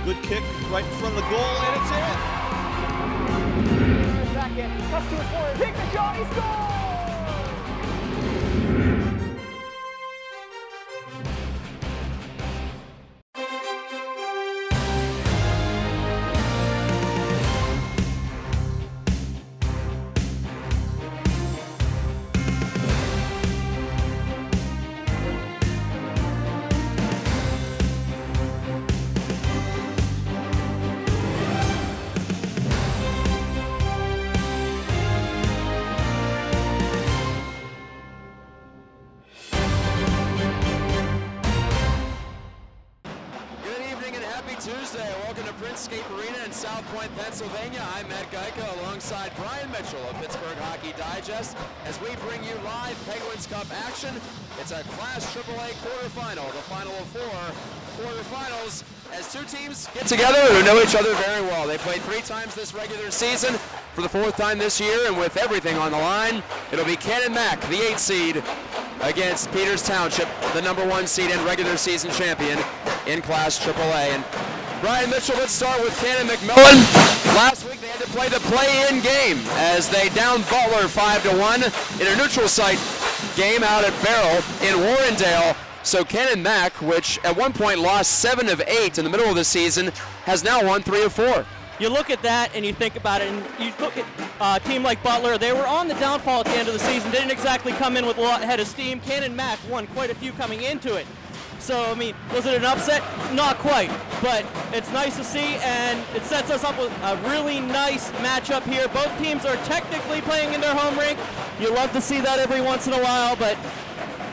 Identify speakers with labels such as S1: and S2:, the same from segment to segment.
S1: Good kick right in front of the goal, and it's in.
S2: Back in, cuts to his corner, take the shot, he scores!
S3: Tuesday. Welcome to Prince Skate Arena in South Point, Pennsylvania. I'm Matt Geico alongside Brian Mitchell of Pittsburgh Hockey Digest as we bring you live Penguins Cup action. It's a Class AAA quarterfinal, the final of 4 quarterfinals as two teams get together who know each other very well. They played 3 times this regular season for the 4th time this year, and with everything on the line, it'll be Canon-McMillan, the 8th seed, against Peters Township, the number 1 seed and regular season champion in Class AAA. And Brian Mitchell, let's start with Canon-McMillan. Last week they had to play the play-in game as they downed Butler 5-1 in a neutral site game out at Barrel in Warrendale. So Canon-Mac, which at one point lost 7 of 8 in the middle of the season, has now won 3 of 4.
S4: You look at that and you think about it, and you look at a team like Butler. They were on the downfall at the end of the season, didn't exactly come in with a lot head of steam. Canon-Mac won quite a few coming into it. So, I mean, was it an upset? Not quite, but it's nice to see, and it sets us up with a really nice matchup here. Both teams are technically playing in their home rink. You love to see that every once in a while, but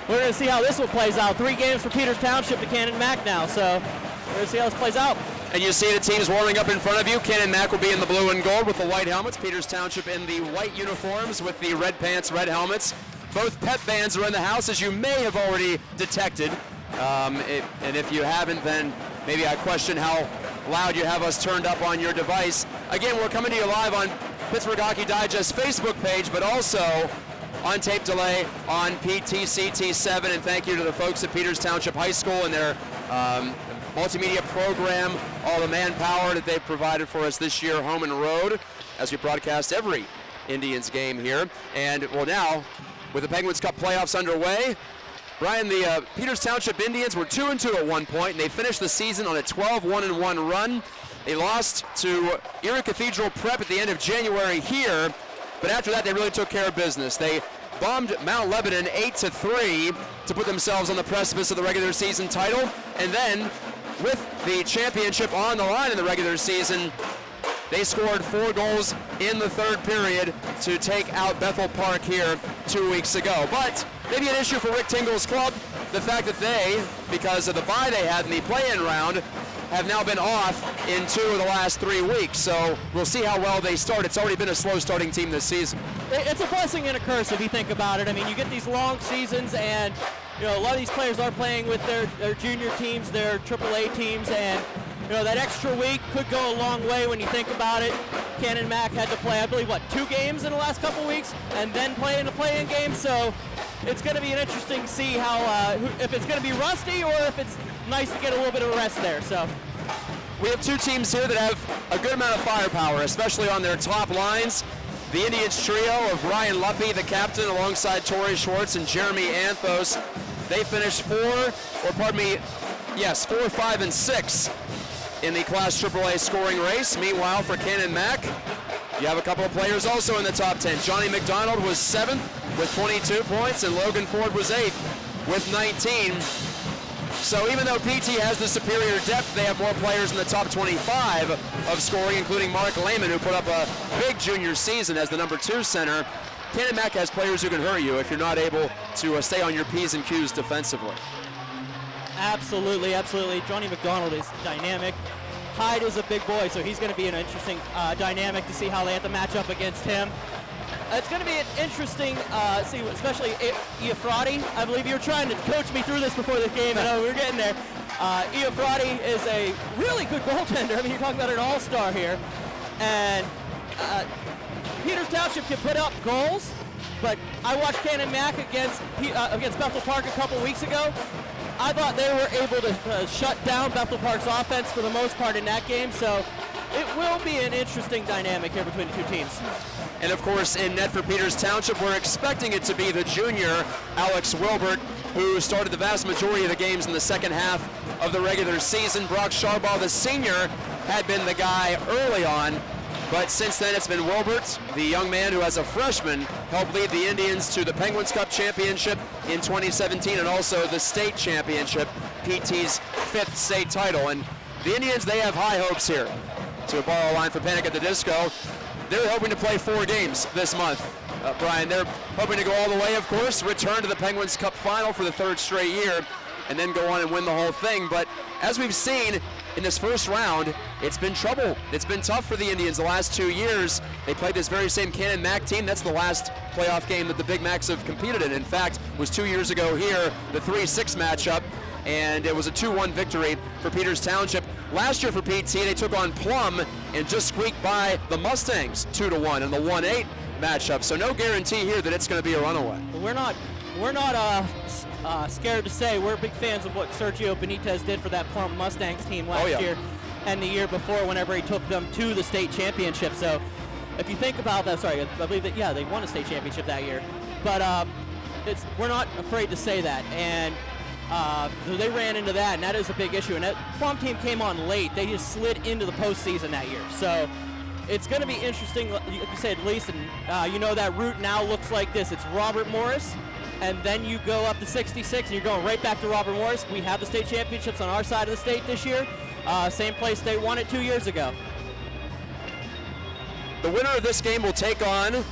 S4: we're going to see how this one plays out. 3 games for Peters Township to Canon-Mac now, so we're going to see how this plays out.
S3: And you see the teams warming up in front of you. Canon-Mac will be in the blue and gold with the white helmets. Peters Township in the white uniforms with the red pants, red helmets. Both pep bands are in the house, as you may have already detected. And if you haven't, then maybe I question how loud you have us turned up on your device. Again, we're coming to you live on Pittsburgh Hockey Digest Facebook page, but also on tape delay on PTCT7. And thank you to the folks at Peters Township High School and their multimedia program, all the manpower that they've provided for us this year, home and road, as we broadcast every Indians game here. And well, now with the Penguins Cup playoffs underway, Brian, the Peters Township Indians were 2-2 at one point, and they finished the season on a 12-1-1 run. They lost to Erie Cathedral Prep at the end of January here, but after that they really took care of business. They bombed Mount Lebanon 8-3 to put themselves on the precipice of the regular season title, and then with the championship on the line in the regular season, they scored 4 goals in the 3rd period to take out Bethel Park here 2 weeks ago. But maybe an issue for Rick Tingle's club, the fact that they, because of the bye they had in the play-in round, have now been off in 2 of the last 3 weeks. So we'll see how well they start. It's already been a slow starting team this season.
S4: It's a blessing and a curse if you think about it. I mean, you get these long seasons, and you know a lot of these players are playing with their junior teams, their AAA teams, and you know, that extra week could go a long way when you think about it. Canon-Mac had to play, I believe, 2 games in the last couple weeks and then play in a play-in game. So it's going to be an interesting to see how, if it's going to be rusty or if it's nice to get a little bit of a rest there. So
S3: we have 2 teams here that have a good amount of firepower, especially on their top lines. The Indians trio of Ryan Luppy, the captain, alongside Torrey Schwartz and Jeremy Anthos. They finished 4, 5, and 6. In the Class AAA scoring race. Meanwhile, for Canon-Mac, you have a couple of players also in the top 10. Johnny McDonald was 7th with 22 points, and Logan Ford was 8th with 19. So even though PT has the superior depth, they have more players in the top 25 of scoring, including Mark Lehman, who put up a big junior season as the number 2 center. Canon-Mac has players who can hurt you if you're not able to stay on your P's and Q's defensively.
S4: Absolutely, absolutely. Johnny McDonald is dynamic. Hyde is a big boy, so he's going to be an interesting dynamic to see how they have to match up against him. It's going to be an interesting, especially Iafrati. I believe you were trying to coach me through this before the game, and we're getting there. Iafrate is a really good goaltender. I mean, you're talking about an all-star here. And Peters Township can put up goals, but I watched Canon-Mac against Bethel Park a couple weeks ago. I thought they were able to shut down Bethel Park's offense for the most part in that game, so it will be an interesting dynamic here between the two teams.
S3: And of course, in net for Peters Township, we're expecting it to be the junior, Alex Wilbert, who started the vast majority of the games in the second half of the regular season. Brock Sharbaugh, the senior, had been the guy early on, but since then it's been Wilbert, the young man who as a freshman helped lead the Indians to the Penguins Cup Championship in 2017 and also the state championship, PT's 5th state title. And the Indians, they have high hopes here. To borrow a line from Panic at the Disco, they're hoping to play 4 games this month. Brian, they're hoping to go all the way, of course, return to the Penguins Cup final for the 3rd straight year, and then go on and win the whole thing. But as we've seen in this first round, it's been trouble. It's been tough for the Indians the last 2 years. They played this very same Canon-Mac team. That's the last playoff game that the Big Macs have competed in. In fact, it was 2 years ago here, the 3-6 matchup, and it was a 2-1 victory for Peters Township. Last year for PT, they took on Plum and just squeaked by the Mustangs 2-1 in the 1-8 matchup. So no guarantee here that it's going to be a runaway.
S4: We're not scared to say we're big fans of what Sergio Benitez did for that Plum Mustangs team last year and the year before whenever he took them to the state championship. So if you think about that, I believe that, they won a state championship that year. But we're not afraid to say that. And so they ran into that, and that is a big issue. And that Plum team came on late. They just slid into the postseason that year. So it's going to be interesting, like you said, at least. And that route now looks like this. It's Robert Morris, and then you go up to 66, and you're going right back to Robert Morris. We have the state championships on our side of the state this year. Same place they won it 2 years ago.
S3: The winner of this game will take on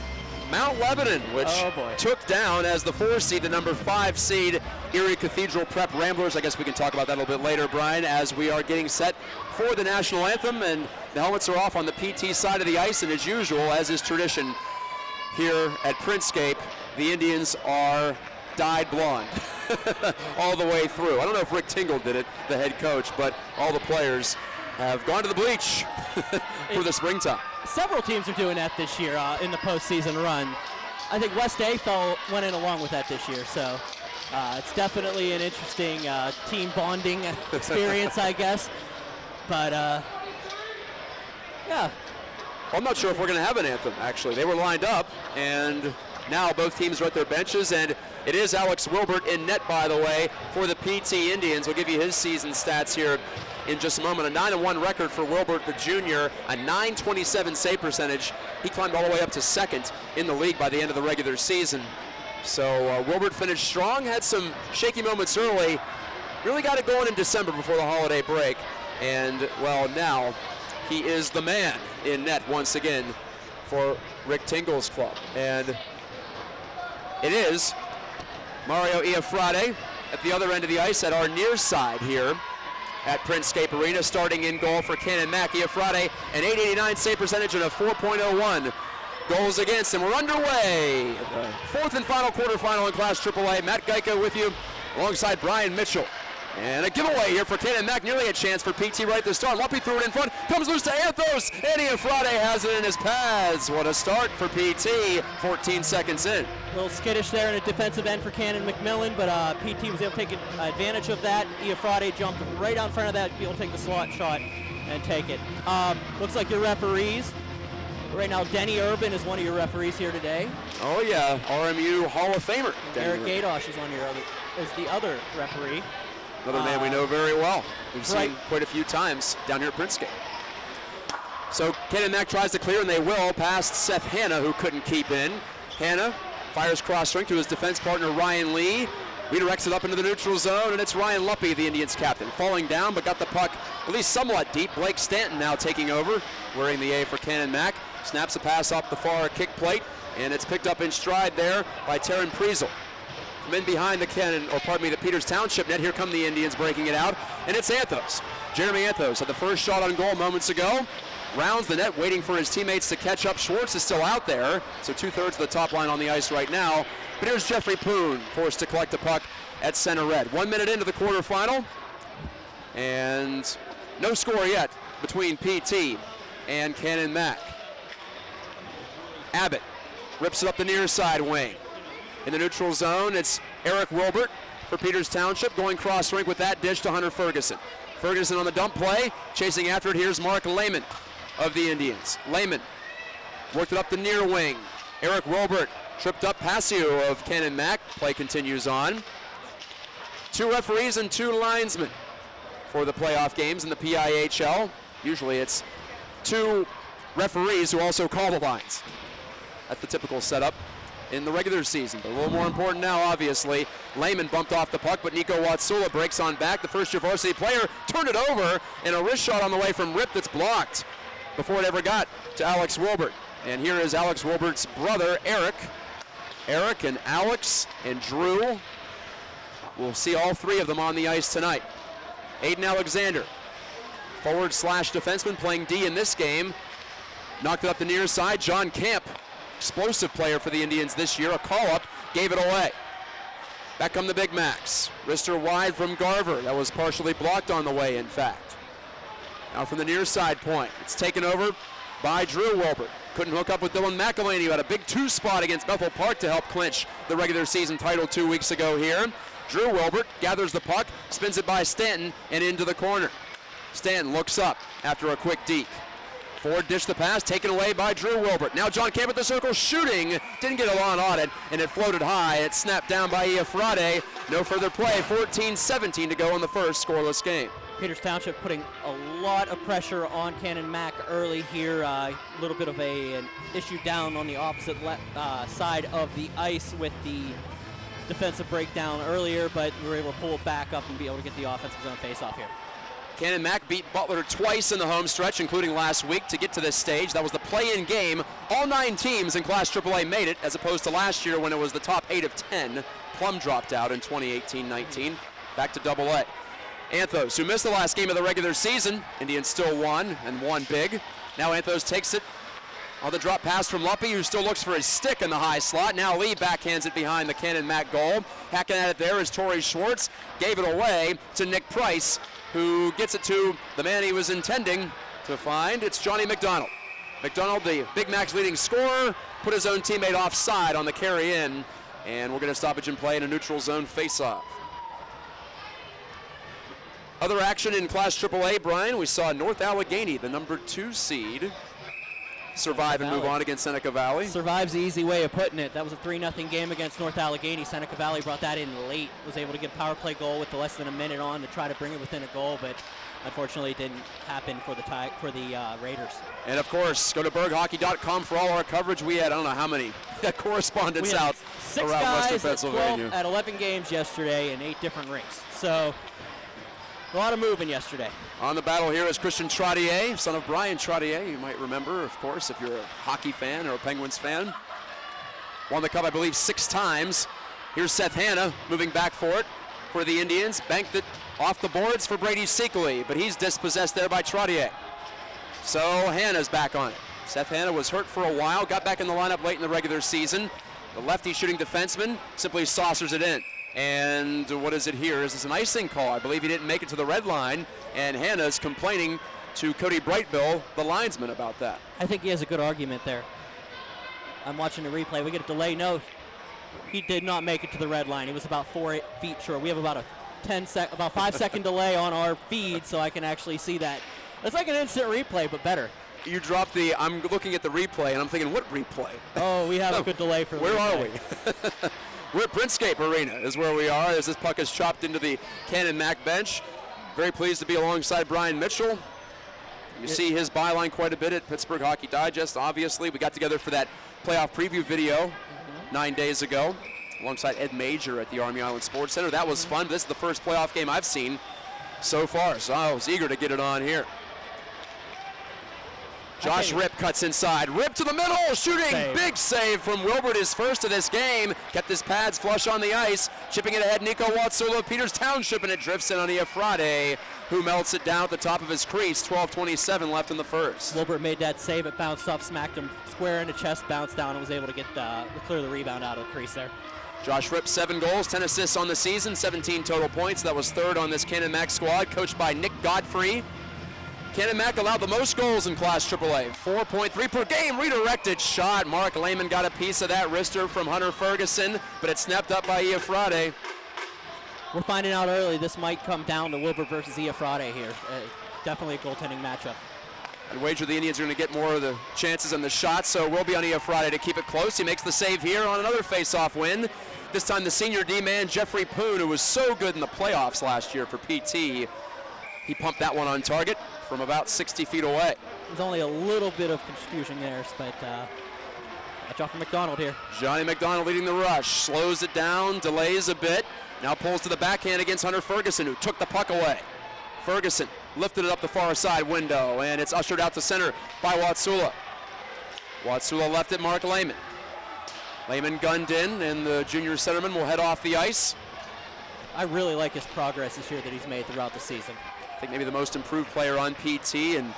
S3: Mount Lebanon, which took down as the 4 seed, the number 5 seed, Erie Cathedral Prep Ramblers. I guess we can talk about that a little bit later, Brian, as we are getting set for the national anthem, and the helmets are off on the PT side of the ice, and as usual, as is tradition here at Princecape, the Indians are dyed blonde all the way through. I don't know if Rick Tingle did it, the head coach, but all the players have gone to the bleach for the springtime.
S4: Several teams are doing that this year in the postseason run. I think West A went in along with that this year, so it's definitely an interesting team bonding experience, I guess. But yeah.
S3: I'm not sure if we're going to have an anthem, actually. They were lined up, and now both teams are at their benches, and it is Alex Wilbert in net, by the way, for the PT Indians. We'll give you his season stats here in just a moment. A 9-1 record for Wilbert, the junior, a .927 save percentage. He climbed all the way up to 2nd in the league by the end of the regular season. So Wilbert finished strong, had some shaky moments early, really got it going in December before the holiday break. And, well, now he is the man in net once again for Rick Tingle's club. And it is Mario Iafrate at the other end of the ice at our near side here at Princecape Arena, starting in goal for Canon-Mac. Iafrate, an .889 save percentage and a 4.01 goals against, and we're underway. The 4th and final quarterfinal in Class AAA. Matt Geico with you alongside Brian Mitchell. And a giveaway here for Canon-Mac, nearly a chance for PT right at the start. Lumpy threw it in front, comes loose to Anthos, and Iafrate has it in his pads. What a start for PT, 14 seconds in.
S4: A little skittish there in a defensive end for Canon-McMillan, but PT was able to take advantage of that. Iafrate jumped right out in front of that, be able to take the slot shot and take it. Looks like your referees. Right now, Denny Urban is one of your referees here today.
S3: Oh yeah, RMU Hall of Famer.
S4: Eric Gadosh is is the other referee.
S3: Another man we know very well. We've seen quite a few times down here at Princecape. So Canon-Mac tries to clear, and they will, past Seth Hanna, who couldn't keep in. Hanna fires cross-strike to his defense partner, Ryan Lee. Redirects it up into the neutral zone, and it's Ryan Luppy, the Indians captain, falling down, but got the puck at least somewhat deep. Blake Stanton now taking over, wearing the A for Canon-Mac. Snaps a pass up the far kick plate, and it's picked up in stride there by Taryn Priesel. From in behind the Peters Township net, here come the Indians breaking it out, and it's Anthos. Jeremy Anthos had the first shot on goal moments ago. Rounds the net, waiting for his teammates to catch up. Schwartz is still out there, so 2/3 of the top line on the ice right now. But here's Jeffrey Poon, forced to collect the puck at center red. 1 minute into the quarterfinal. And no score yet between PT and Canon-Mac. Abbott rips it up the near side wing. In the neutral zone, it's Eric Wilbert for Peters Township going cross rink with that dish to Hunter Ferguson. Ferguson on the dump play, chasing after it. Here's Mark Lehman of the Indians. Lehman worked it up the near wing. Eric Wilbert tripped up Passio of Canon-Mac. Play continues on. 2 referees and 2 linesmen for the playoff games in the PIHL. Usually it's 2 referees who also call the lines. That's the typical setup in the regular season, but a little more important now, obviously. Lehman bumped off the puck, but Nico Watsula breaks on back. The first-year varsity player turned it over, and a wrist shot on the way from Rip that's blocked before it ever got to Alex Wilbert. And here is Alex Wilbert's brother, Eric. Eric and Alex and Drew. We'll see all 3 of them on the ice tonight. Aiden Alexander, forward/defenseman, playing D in this game. Knocked it up the near side. John Camp, explosive player for the Indians this year. A call-up, gave it away. Back come the Big Macs. Wrister wide from Garver. That was partially blocked on the way, in fact. Now from the near side point. It's taken over by Drew Wilbert. Couldn't hook up with Dylan McElhaney, who had a big 2 spot against Bethel Park to help clinch the regular season title 2 weeks ago here. Drew Wilbert gathers the puck, spins it by Stanton, and into the corner. Stanton looks up after a quick deke. Ford dished the pass, taken away by Drew Wilbert. Now John Camp at the circle, shooting. Didn't get a lot on it, and it floated high. It snapped down by Iafrade. No further play. 14-17 to go in the first scoreless game.
S4: Peters Township putting a lot of pressure on Canon-Mac early here. A little bit of an issue down on the opposite side of the ice with the defensive breakdown earlier, but we were able to pull it back up and be able to get the offensive zone face-off here.
S3: Canon-Mac beat Butler twice in the home stretch, including last week, to get to this stage. That was the play-in game. All 9 teams in Class AAA made it, as opposed to last year when it was the top 8 of 10. Plum dropped out in 2018-19. Back to AA. Anthos, who missed the last game of the regular season. Indians still won, and won big. Now Anthos takes it on the drop pass from Luppy, who still looks for his stick in the high slot. Now Lee backhands it behind the Canon-Mac goal. Hacking at it there is Torrey Schwartz. Gave it away to Nick Price, who gets it to the man he was intending to find. It's Johnny McDonald. McDonald, the Big Mac's leading scorer, put his own teammate offside on the carry in, and we're going to stoppage and play in a neutral zone face-off. Other action in Class AAA, Brian, we saw North Allegheny, the number 2 seed, survive and move on against Seneca Valley.
S4: Survive's the easy way of putting it. That was a 3-0 game against North Allegheny. Seneca Valley brought that in late, was able to get a power play goal with less than a minute on to try to bring it within a goal, but unfortunately it didn't happen for the Raiders.
S3: And of course, go to berghockey.com for all our coverage. We had, I don't know how many correspondents out
S4: 6
S3: around
S4: guys
S3: Western Pennsylvania.
S4: at 11 games yesterday in 8 different rinks. So a lot of moving yesterday.
S3: On the battle here is Christian Trottier, son of Brian Trottier, you might remember, of course, if you're a hockey fan or a Penguins fan. Won the cup, I believe, 6 times. Here's Seth Hanna moving back for it for the Indians. Banked it off the boards for Brady Seekley, but he's dispossessed there by Trottier. So Hanna's back on it. Seth Hanna was hurt for a while, got back in the lineup late in the regular season. The lefty shooting defenseman simply saucers it in. And what is it here? Is this an icing call? I believe he didn't make it to the red line, and Hanna's complaining to Cody Brightbill, the linesman, about that.
S4: I think he has a good argument there. I'm watching the replay. We get a delay. No, he did not make it to the red line. He was about 4 feet short. We have about a 5-second delay on our feed, so I can actually see that. It's like an instant replay, but better.
S3: You dropped the, I'm looking at the replay, and I'm thinking, what replay?
S4: Oh, we have a good delay for the
S3: Where
S4: replay.
S3: are we? We're at Brintscape Arena is where we are as this puck is chopped into the Canon-Mac bench. Very pleased to be alongside Brian Mitchell. You see his byline quite a bit at Pittsburgh Hockey Digest, obviously. We got together for that playoff preview video 9 days ago alongside Ed Major at the Army Island Sports Center. That was fun. This is the first playoff game I've seen so far, so I was eager to get it on here. Josh Rip cuts inside. Rip to the middle, shooting.
S4: Save.
S3: Big save from Wilbert, his first of this game. Kept his pads flush on the ice. Chipping it ahead, Nico Watsula of Peters Township, and it drifts in on Iafrade, who melts it down at the top of his crease. 12:27 left in the first.
S4: Wilbert made that save. It bounced up, smacked him square in the chest, bounced down, and was able to get clear the rebound out of the crease there.
S3: Josh Ripp, 7 goals, 10 assists on the season, 17 total points. That was third on this Canon-Mac squad, coached by Nick Godfrey. Canon-Mac allowed the most goals in Class AAA, 4.3 per game. Redirected shot. Mark Lehman got a piece of that wrister from Hunter Ferguson, but it's snapped up by Iafrate.
S4: We're finding out early this might come down to Wilbur versus Iafrate here. Definitely a goaltending matchup.
S3: I'd wager the Indians are going to get more of the chances on the shots, so we'll be on Iafrate to keep it close. He makes the save here on another face-off win. This time the senior D-man, Jeffrey Poon, who was so good in the playoffs last year for PT. He pumped that one on target from about 60 feet away.
S4: There's only a little bit of confusion there, but watch out for McDonald here.
S3: Johnny McDonald leading the rush, slows it down, delays a bit, now pulls to the backhand against Hunter Ferguson, who took the puck away. Ferguson lifted it up the far side window, and it's ushered out to center by Watsula. Watsula left it, Mark Lehman. Lehman gunned in, and the junior centerman will head off the ice.
S4: I really like his progress this year that he's made throughout the season.
S3: I think maybe the most improved player on PT, and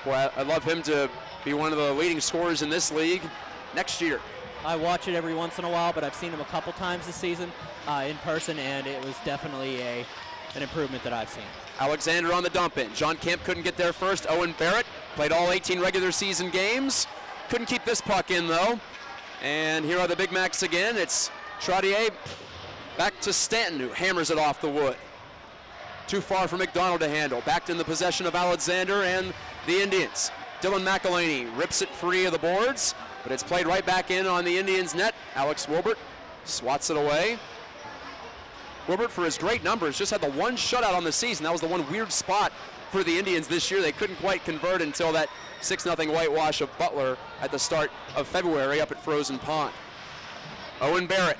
S3: boy, I'd love him to be one of the leading scorers in this league next year.
S4: I watch it every once in a while, but I've seen him a couple times this season in person, and it was definitely an improvement that I've seen.
S3: Alexander on the dump in. John Kemp couldn't get there first. Owen Barrett played all 18 regular season games. Couldn't keep this puck in though. And here are the Big Macs again. It's Trottier back to Stanton, who hammers it off the wood. Too far for McDonald to handle. Back in the possession of Alexander and the Indians. Dylan McElhaney rips it free of the boards, but it's played right back in on the Indians' net. Alex Wilbert swats it away. Wilbert, for his great numbers, just had the one shutout on the season. That was the one weird spot for the Indians this year. They couldn't quite convert until that 6-0 whitewash of Butler at the start of February up at Frozen Pond. Owen Barrett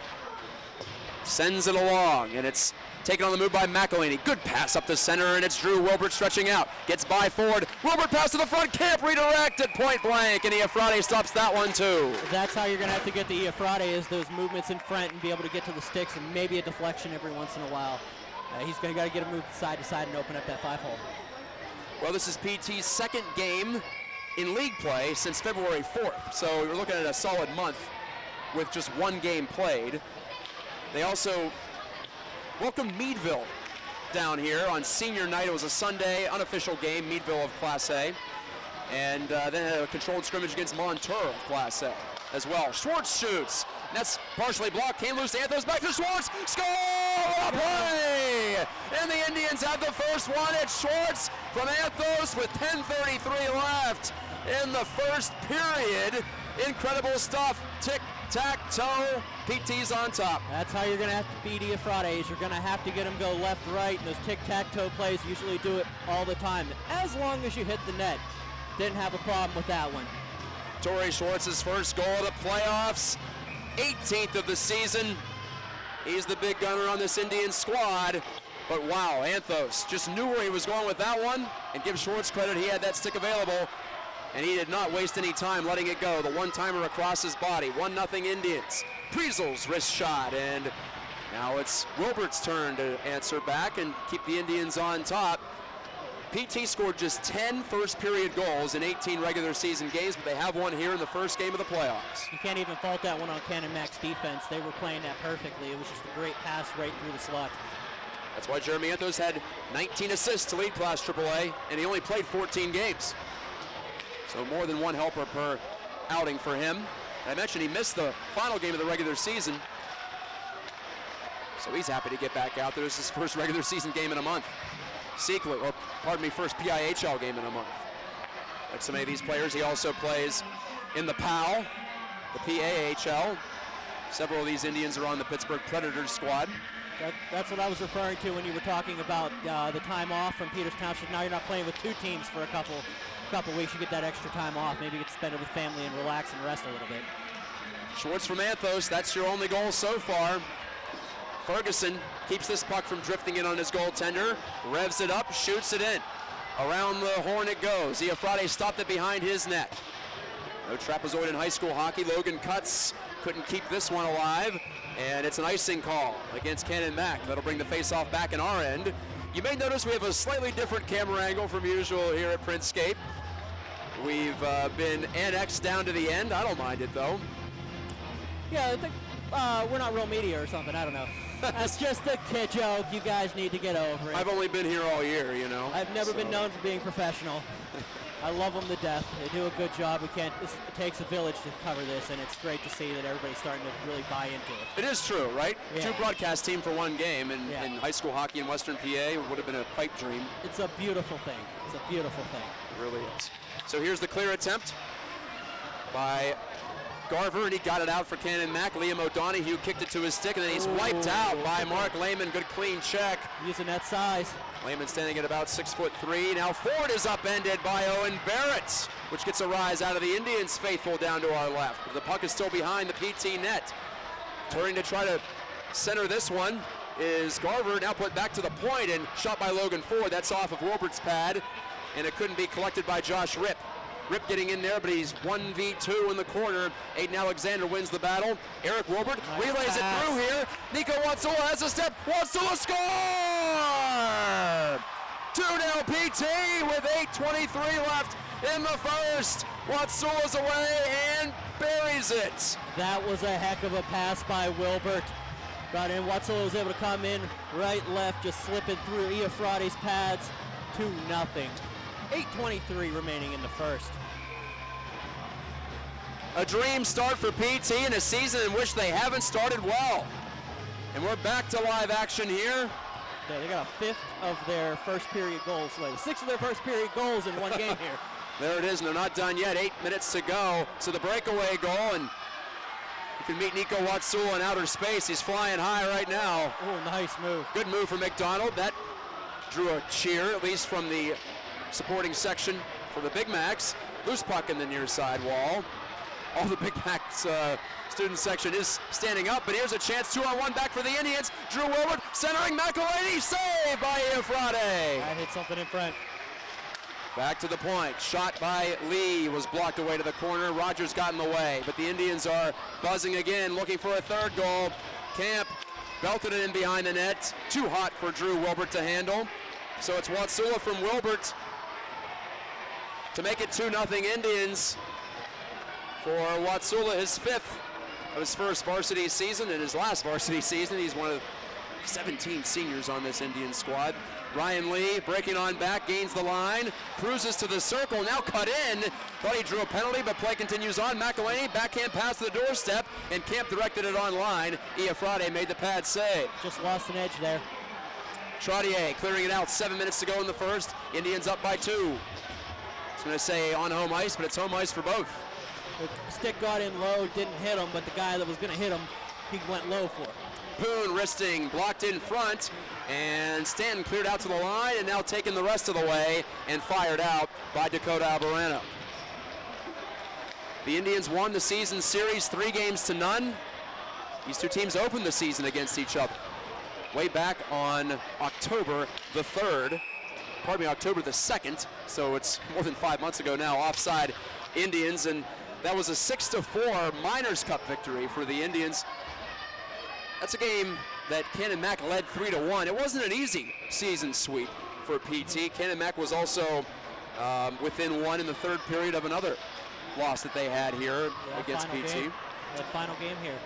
S3: sends it along, and it's taken on the move by McElhaney. Good pass up the center, and it's Drew Wilbert stretching out. Gets by forward. Wilbert pass to the front. Camp redirected point blank, and Iafrate stops that one too.
S4: That's how you're going to have to get the Iafrate, is those movements in front and be able to get to the sticks and maybe a deflection every once in a while. He's going to got to get a move side to side and open up that 5-hole.
S3: Well, this is PT's second game in league play since February 4th, so we're looking at a solid month with just one game played. They also welcomed Meadville down here on senior night. It was a Sunday unofficial game, Meadville of Class A, and then had a controlled scrimmage against Montour of Class A as well. Schwartz shoots. That's partially blocked. Came loose. Anthos back to Schwartz. Score! What a play! And the Indians have the first one. It's Schwartz from Anthos with 10:33 left in the first period. Incredible stuff. Tic-tac-toe. PT's on top.
S4: That's how you're going to have to beat Iafrate, is you're going to have to get them go left, right, and those tic-tac-toe plays usually do it all the time, as long as you hit the net. Didn't have a problem with that one.
S3: Torrey Schwartz's first goal of the playoffs, 18th of the season. He's the big gunner on this Indian squad. But wow, Anthos just knew where he was going with that one, and give Schwartz credit, he had that stick available, and he did not waste any time letting it go. The one-timer across his body, 1-0 Indians. Priesel's wrist shot, and now it's Wilbert's turn to answer back and keep the Indians on top. PT scored just 10 first-period goals in 18 regular season games, but they have one here in the first game of the playoffs.
S4: You can't even fault that one on Canon-Mac's defense. They were playing that perfectly. It was just a great pass right through the slot.
S3: That's why Jeremy Anthos had 19 assists to lead Class AAA, and he only played 14 games. So more than one helper per outing for him. And I mentioned he missed the final game of the regular season, so he's happy to get back out there. This is his first regular season game in a month. First PIHL game in a month. Like so many of these players, he also plays in the PAL, the PAHL. Several of these Indians are on the Pittsburgh Predators squad.
S4: That's what I was referring to when you were talking about the time off from Peters Township. Now you're not playing with two teams for a couple weeks. You get that extra time off. Maybe you get to spend it with family and relax and rest a little bit.
S3: Schwartz from Anthos, that's your only goal so far. Ferguson keeps this puck from drifting in on his goaltender, revs it up, shoots it in. Around the horn it goes. Iafrate stopped it behind his net. No trapezoid in high school hockey. Logan Cutts couldn't keep this one alive, and it's an icing call against Canon-Mac. That'll bring the face-off back in our end. You may notice we have a slightly different camera angle from usual here at Printscape. We've been annexed down to the end. I don't mind it, though.
S4: Yeah, I think we're not real media or something. I don't know. That's just a kid joke. You guys need to get over it.
S3: I've only been here all year, you know.
S4: I've never been known for being professional. I love them to death. They do a good job. It takes a village to cover this, and it's great to see that everybody's starting to really buy into it.
S3: It is true, right?
S4: Yeah.
S3: 2 broadcast team for 1 game, and in high school hockey in Western PA would have been a pipe dream.
S4: It's a beautiful thing. It's a beautiful thing.
S3: It really is. So here's the clear attempt by Garver, and he got it out for Canon-Mac. Liam O'Donoghue kicked it to his stick, and then he's wiped out by Mark Lehman. Good clean check.
S4: Using that size.
S3: Lehman standing at about 6'3". Now forward is upended by Owen Barrett, which gets a rise out of the Indians faithful down to our left. But the puck is still behind the PT net. Turning to try to center this one is Garver, now put back to the point and shot by Logan Ford. That's off of Wilbert's pad, and it couldn't be collected by Josh Ripp. Ripp getting in there, but he's 1v2 in the corner. Aiden Alexander wins the battle. Eric Wilbert relays it through here. Nico Watsula has a step. Watsula score! 2-0 PT with 8:23 left in the first. Watsula's away and buries it.
S4: That was a heck of a pass by Wilbert. But in Watsula was able to come in right, left, just slipping through Iafrade's pads. 2-0. 8:23 remaining in the first.
S3: A dream start for PT in a season in which they haven't started well. And we're back to live action here.
S4: Yeah, they got a 5th of their first period goals later. 6 of their first period goals in 1 game here.
S3: There it is, and they're not done yet. 8 minutes to go. So the breakaway goal, and you can meet Nico Watsula in outer space. He's flying high right now.
S4: Oh, nice move.
S3: Good move from McDonald. That drew a cheer, at least from the supporting section for the Big Macs. Loose puck in the near side wall. All the Big Macs student section is standing up, but here's a chance. 2-on-1 back for the Indians. Drew Wilbert centering McElhaney, saved by Iafrade.
S4: I hit something in front.
S3: Back to the point. Shot by Lee was blocked away to the corner. Rogers got in the way, but the Indians are buzzing again, looking for a 3rd goal. Camp belted it in behind the net. Too hot for Drew Wilbert to handle. So it's Watsula from Wilbert to make it 2-0 Indians. For Watsula, his 5th of his first varsity season and his last varsity season. He's one of 17 seniors on this Indian squad. Ryan Lee breaking on back, gains the line, cruises to the circle, now cut in. Thought he drew a penalty, but play continues on. McElhaney, backhand pass to the doorstep, and Camp directed it on line. Iafrade made the pad save.
S4: Just lost an edge there.
S3: Trottier clearing it out, 7 minutes to go in the first. Indians up by 2. I was going to say on home ice, but it's home ice for both.
S4: The stick got in low, didn't hit him, but the guy that was going to hit him, he went low for it.
S3: Poon wristing, blocked in front, and Stanton cleared out to the line, and now taken the rest of the way and fired out by Dakota Albarano. The Indians won the season series 3-0. These 2 teams opened the season against each other way back on October the 3rd. Pardon me, October the 2nd, so it's more than 5 months ago now. Offside Indians, and that was a 6-4 Miners Cup victory for the Indians. That's a game that Canon-Mac led 3-1. It wasn't an easy season sweep for PT. Canon-Mac was also within 1 in the 3rd period of another loss that they had here against PT.
S4: The final game here.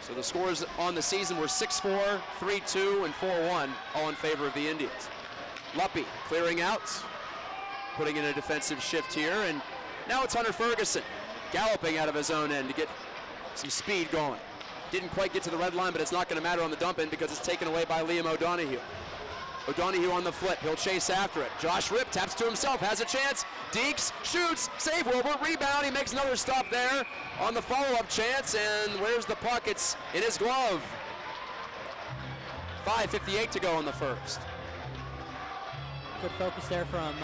S3: So the scores on the season were 6-4, 3-2, and 4-1, all in favor of the Indians. Luppy clearing out, putting in a defensive shift here, and now it's Hunter Ferguson galloping out of his own end to get some speed going. Didn't quite get to the red line, but it's not going to matter on the dump in because it's taken away by Liam O'Donoghue. O'Donoghue on the flip, he'll chase after it. Josh Ripp taps to himself, has a chance. Deeks shoots, save Wilbert, rebound, he makes another stop there on the follow-up chance, and where's the puck? It's in his glove. 5:58 to go in the first.
S4: Good focus there from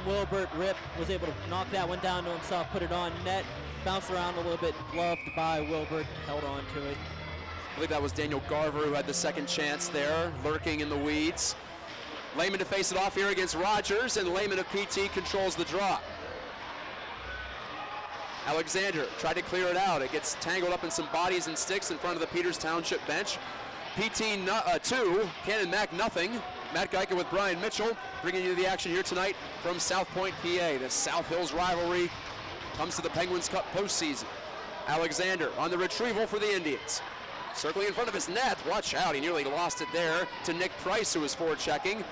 S4: Wilbert. Ripp was able to knock that one down to himself, put it on net, bounced around a little bit, gloved by Wilbert, held on to it.
S3: I believe that was Daniel Garver who had the second chance there, lurking in the weeds. Lehman to face it off here against Rogers, and Lehman of PT controls the draw. Alexander tried to clear it out. It gets tangled up in some bodies and sticks in front of the Peters Township bench. PT 2, Canon-Mac nothing. Matt Geiger with Brian Mitchell, bringing you the action here tonight from South Point, PA. The South Hills rivalry comes to the Penguins Cup postseason. Alexander on the retrieval for the Indians. Circling in front of his net. Watch out, he nearly lost it there to Nick Price, who was forechecking.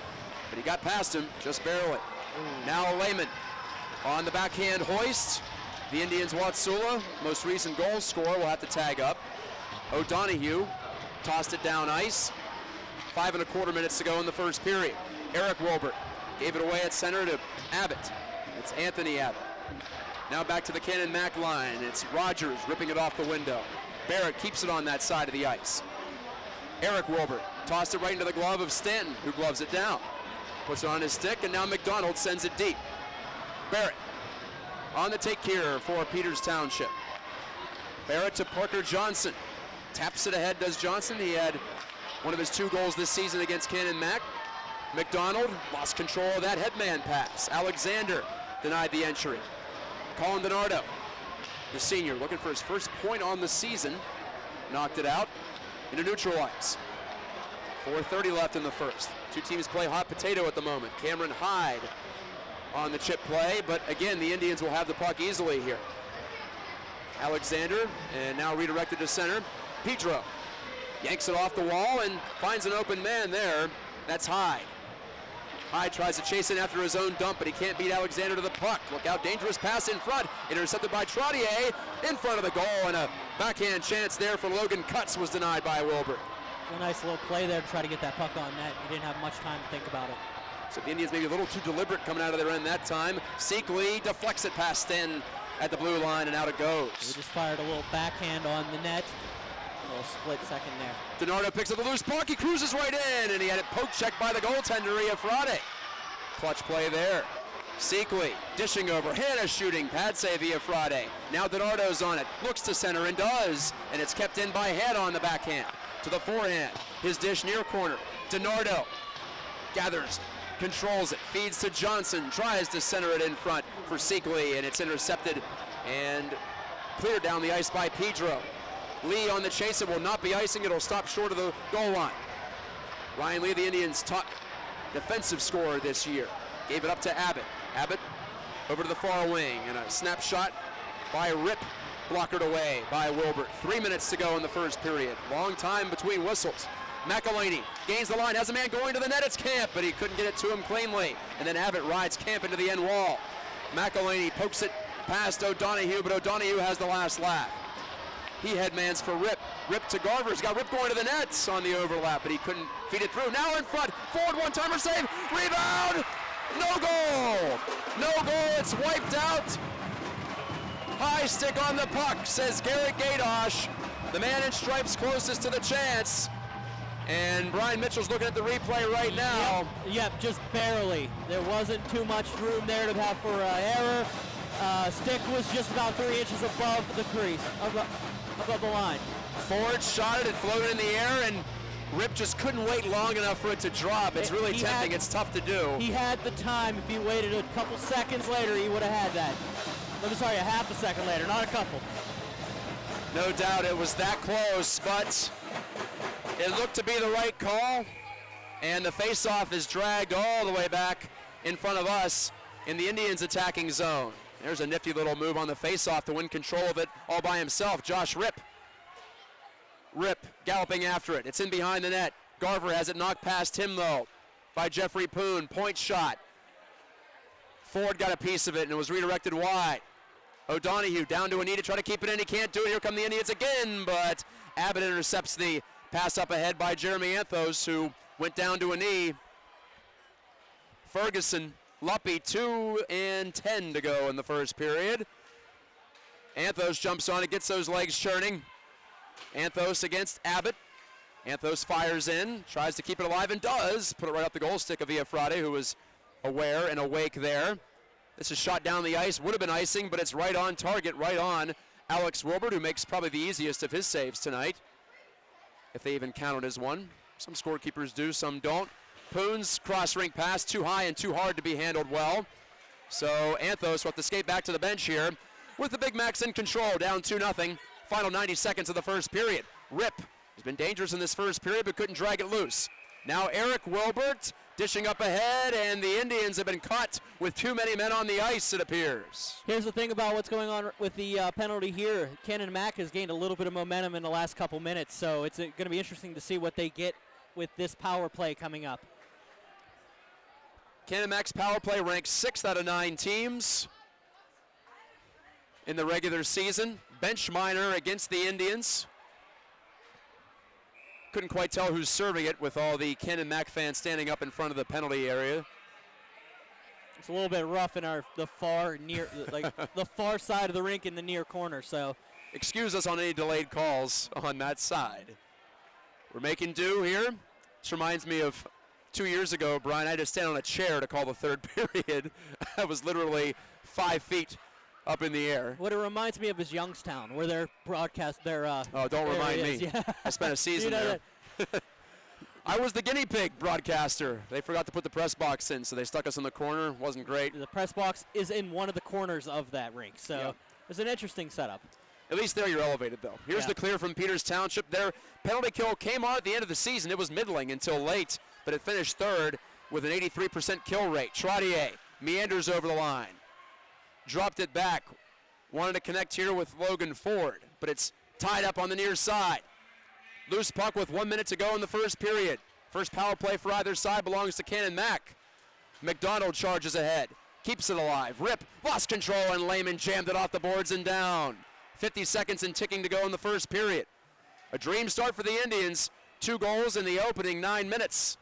S3: But he got past him, just barely. Now Lehman on the backhand hoist. The Indians' Watsula, most recent goal scorer, will have to tag up. O'Donohue tossed it down ice. 5 1/4 minutes to go in the first period. Eric Wilbert gave it away at center to Abbott. It's Anthony Abbott. Now back to the Canon-Mac line. It's Rogers ripping it off the window. Barrett keeps it on that side of the ice. Eric Wilbert tossed it right into the glove of Stanton, who gloves it down. Puts it on his stick, and now McDonald sends it deep. Barrett on the take here for Peters Township. Barrett to Parker Johnson. Taps it ahead, does Johnson. He had one of his 2 goals this season against Canon-Mac. McDonald lost control of that headman pass. Alexander denied the entry. Colin DiNardo, the senior, looking for his first point on the season. Knocked it out into neutral ice. 4:30 left in the first. 2 teams play hot potato at the moment. Cameron Hyde on the chip play, but again, the Indians will have the puck easily here. Alexander, and now redirected to center. Pedro yanks it off the wall and finds an open man there. That's Hyde. Hyde tries to chase it after his own dump, but he can't beat Alexander to the puck. Look out, dangerous pass in front. Intercepted by Trottier in front of the goal, and a backhand chance there for Logan Cutts was denied by Wilbert.
S4: A nice little play there to try to get that puck on net. He didn't have much time to think about it.
S3: So the Indians maybe a little too deliberate coming out of their end that time. Seekley deflects it past Stanton at the blue line, and out it goes.
S4: He just fired a little backhand on the net. A little split second there.
S3: DiNardo picks up the loose puck. He cruises right in, and he had it poke checked by the goaltender, Iafrate. Clutch play there. Seekley dishing over. Hannah shooting. Pad save Iafrate. Now DiNardo's on it. Looks to center and does. And it's kept in by Head on the backhand. To the forehand. His dish near corner. DiNardo gathers. Controls it. Feeds to Johnson. Tries to center it in front for Seekley. And it's intercepted and cleared down the ice by Pedro. Lee on the chase. It will not be icing. It'll stop short of the goal line. Ryan Lee, the Indians' top defensive scorer this year. Gave it up to Abbott. Abbott over to the far wing, and a snapshot by Rip, blockered away by Wilbert. 3 minutes to go in the first period. Long time between whistles. McElhaney gains the line, has a man going to the net. It's Camp, but he couldn't get it to him cleanly. And then Abbott rides Camp into the end wall. McElhaney pokes it past O'Donohue, but O'Donohue has the last laugh. He headmans for Rip. Rip to Garver. He's got Rip going to the nets on the overlap, but he couldn't feed it through. Now in front. Forward one-timer save. Rebound. No goal. No goal. It's wiped out. High stick on the puck, says Garrett Gadosh. The man in stripes closest to the chance. And Brian Mitchell's looking at the replay right now.
S4: Yep, just barely. There wasn't too much room there to have for error. Stick was just about 3 inches above the crease, above the line.
S3: Ford shot it, it floated in the air, and Rip just couldn't wait long enough for it to drop. It's really tempting, it's tough to do.
S4: He had the time. If he waited a couple seconds later, he would have had that. I'm sorry, a half a second later, not a couple.
S3: No doubt it was that close, but it looked to be the right call, and the face-off is dragged all the way back in front of us in the Indians' attacking zone. There's a nifty little move on the face-off to win control of it all by himself. Josh Rip. Rip galloping after it. It's in behind the net. Garver has it knocked past him, though, by Jeffrey Poon. Point shot. Ford got a piece of it, and it was redirected wide. O'Donohue down to a knee to try to keep it in. He can't do it. Here come the Indians again, but Abbott intercepts the pass up ahead by Jeremy Anthos, who went down to a knee. Ferguson, Luppy, 2:10 to go in the first period. Anthos jumps on it, gets those legs churning. Anthos against Abbott. Anthos fires in, tries to keep it alive, and does. Put it right up the goal stick of Iafrate, who was aware and awake there. This is shot down the ice. Would have been icing, but it's right on target, right on Alex Wilbert, who makes probably the easiest of his saves tonight, if they even count it as one. Some scorekeepers do, some don't. Poon's cross-rink pass, too high and too hard to be handled well. So Anthos will have to skate back to the bench here with the Big Macs in control, down 2-0. Final 90 seconds of the first period. Rip has been dangerous in this first period, but couldn't drag it loose. Now Eric Wilbert Dishing up ahead, and the Indians have been caught with too many men on the ice, it appears.
S4: Here's the thing about what's going on with the penalty here. Canon-McMillan has gained a little bit of momentum in the last couple minutes, so it's going to be interesting to see what they get with this power play coming up.
S3: Canon-McMillan's power play ranks 6th out of 9 teams in the regular season. Bench minor against the Indians. Couldn't quite tell who's serving it with all the Canon-McMillan fans standing up in front of the penalty area.
S4: It's a little bit rough in the far side of the rink in the near corner. So,
S3: excuse us on any delayed calls on that side. We're making do here. This reminds me of 2 years ago, Brian. I had to stand on a chair to call the third period. I was literally 5 feet up in the air.
S4: What it reminds me of is Youngstown, where their broadcast,
S3: oh, don't remind me.
S4: Yeah.
S3: I spent a season there. I was the guinea pig broadcaster. They forgot to put the press box in, so they stuck us in the corner. Wasn't great.
S4: The press box is in one of the corners of that rink, so it's an interesting setup.
S3: At least there you're elevated, though. Here's the clear from Peters Township. Their penalty kill came on at the end of the season. It was middling until late, but it finished third with an 83% kill rate. Trottier meanders over the line. Dropped it back. Wanted to connect here with Logan Ford, but it's tied up on the near side. Loose puck with 1 minute to go in the first period. First power play for either side belongs to Canon-McMillan. McDonald charges ahead. Keeps it alive. Rip lost control, and Lehman jammed it off the boards and down. 50 seconds and ticking to go in the first period. A dream start for the Indians. 2 goals in the opening 9 minutes.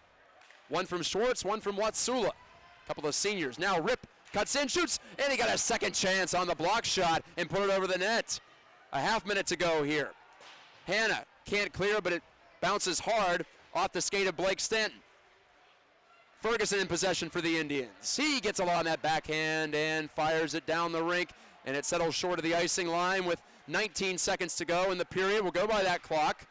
S3: One from Schwartz, one from Watsula. A couple of seniors. Now Rip cuts in, shoots, and he got a second chance on the block shot and put it over the net. A half minute to go here. Hanna can't clear, but it bounces hard off the skate of Blake Stanton. Ferguson in possession for the Indians. He gets a lot on that backhand and fires it down the rink, and it settles short of the icing line with 19 seconds to go in the period. We'll go by that clock.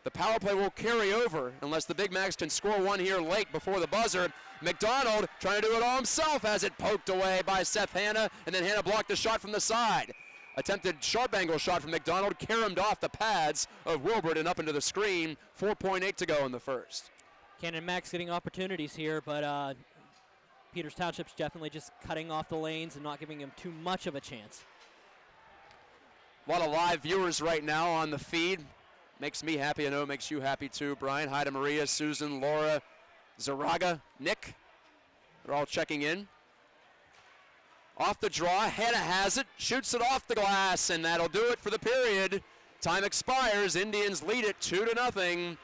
S3: The power play will carry over unless the Big Macs can score one here late before the buzzer. McDonald trying to do it all himself as it poked away by Seth Hanna, and then Hanna blocked the shot from the side. Attempted sharp angle shot from McDonald, caromed off the pads of Wilbert and up into the screen. 4.8 to go in the first.
S4: Canon-McMillan's getting opportunities here, but Peters Township's definitely just cutting off the lanes and not giving him too much of a chance.
S3: A lot of live viewers right now on the feed. Makes me happy. I know it makes you happy too, Brian. Hi to Maria, Susan, Laura, Zaraga, Nick. They're all checking in. Off the draw, Hanna has it, shoots it off the glass, and that'll do it for the period. Time expires. Indians lead it 2-0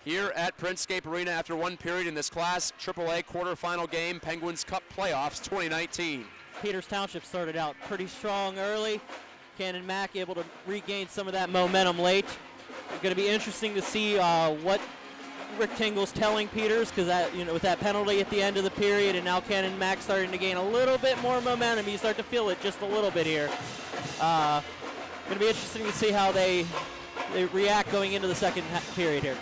S3: here at Printscape Arena after 1 period in this Class AAA quarterfinal game, Penguins Cup Playoffs 2019.
S4: Peters Township started out pretty strong early. Canon-McMillan able to regain some of that momentum late. It's going to be interesting to see what Rick Tingle's telling Peters, because that, with that penalty at the end of the period, and now Canon-McMillan starting to gain a little bit more momentum. You start to feel it just a little bit here. Going to be interesting to see how they react going into the second period here.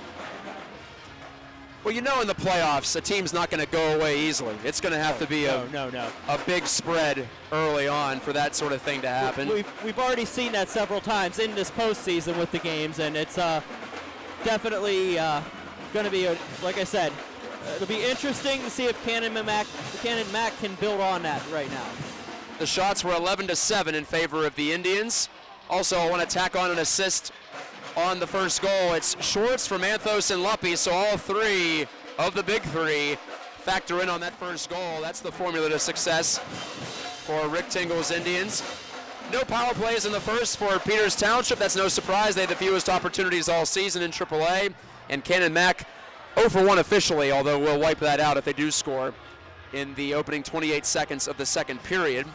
S3: Well, in the playoffs, a team's not going to go away easily. It's going to have to be a big spread early on for that sort of thing to happen.
S4: We've already seen that several times in this postseason with the games, and it's definitely going to be, like I said, it'll be interesting to see if Canon-McMillan can build on that right now.
S3: The shots were 11-7 in favor of the Indians. Also, I want to tack on an assist on the first goal. It's Schwartz from Anthos and Luppy, so all 3 of the big 3 factor in on that first goal. That's the formula to success for Rick Tingle's Indians. No power plays in the first for Peters Township. That's no surprise. They had the fewest opportunities all season in AAA. And Canon-McMillan 0 for 1 officially, although we'll wipe that out if they do score in the opening 28 seconds of the second period.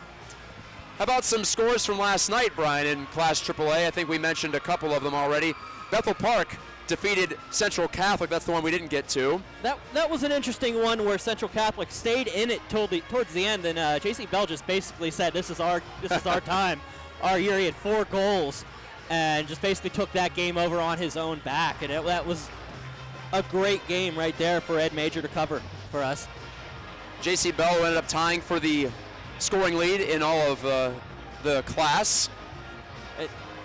S3: How about some scores from last night, Brian, in Class AAA? I think we mentioned a couple of them already. Bethel Park defeated Central Catholic. That's the one we didn't get to.
S4: That was an interesting one where Central Catholic stayed in it towards the end, and J.C. Bell just basically said, "This is our time." Our year, he had 4 goals, and just basically took that game over on his own back, and that was a great game right there for Ed Major to cover for us.
S3: J.C. Bell ended up tying for the scoring lead in all of the class.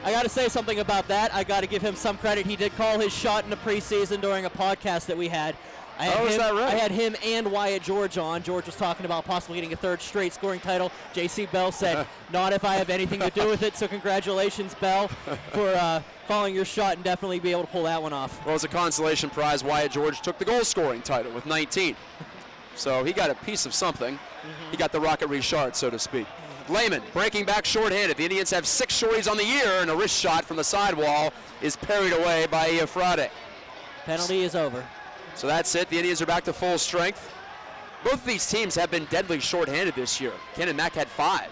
S4: I got to say something about that. I got to give him some credit. He did call his shot in the preseason during a podcast that we had.
S3: Is that right?
S4: I had him and Wyatt George on. George was talking about possibly getting a third straight scoring title. J.C. Bell said, not if I have anything to do with it, so congratulations, Bell, for following your shot and definitely be able to pull that one off.
S3: Well, as a consolation prize, Wyatt George took the goal-scoring title with 19. So he got a piece of something. He got the Rocket Richard, so to speak. Lehman breaking back shorthanded. The Indians have 6 shorties on the year, and a wrist shot from the sidewall is parried away by Iafrate.
S4: Penalty is over.
S3: So that's it. The Indians are back to full strength. Both of these teams have been deadly shorthanded this year. Canon-Mac had 5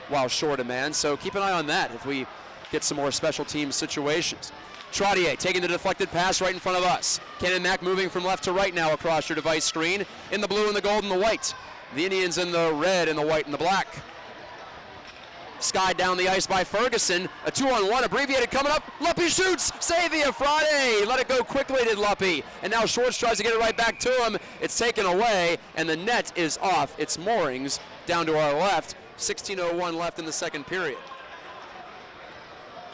S3: while short a man, so keep an eye on that if we get some more special team situations. Trottier taking the deflected pass right in front of us. Canon-Mac moving from left to right now across your device screen in the blue and the gold and the white. The Indians in the red and the white and the black. Skied down the ice by Ferguson. A 2-on-1 abbreviated coming up. Luppy shoots. Save Iafrate. Let it go quickly, did Luppy. And now Schwartz tries to get it right back to him. It's taken away, and the net is off its moorings down to our left. 16:01 left in the second period.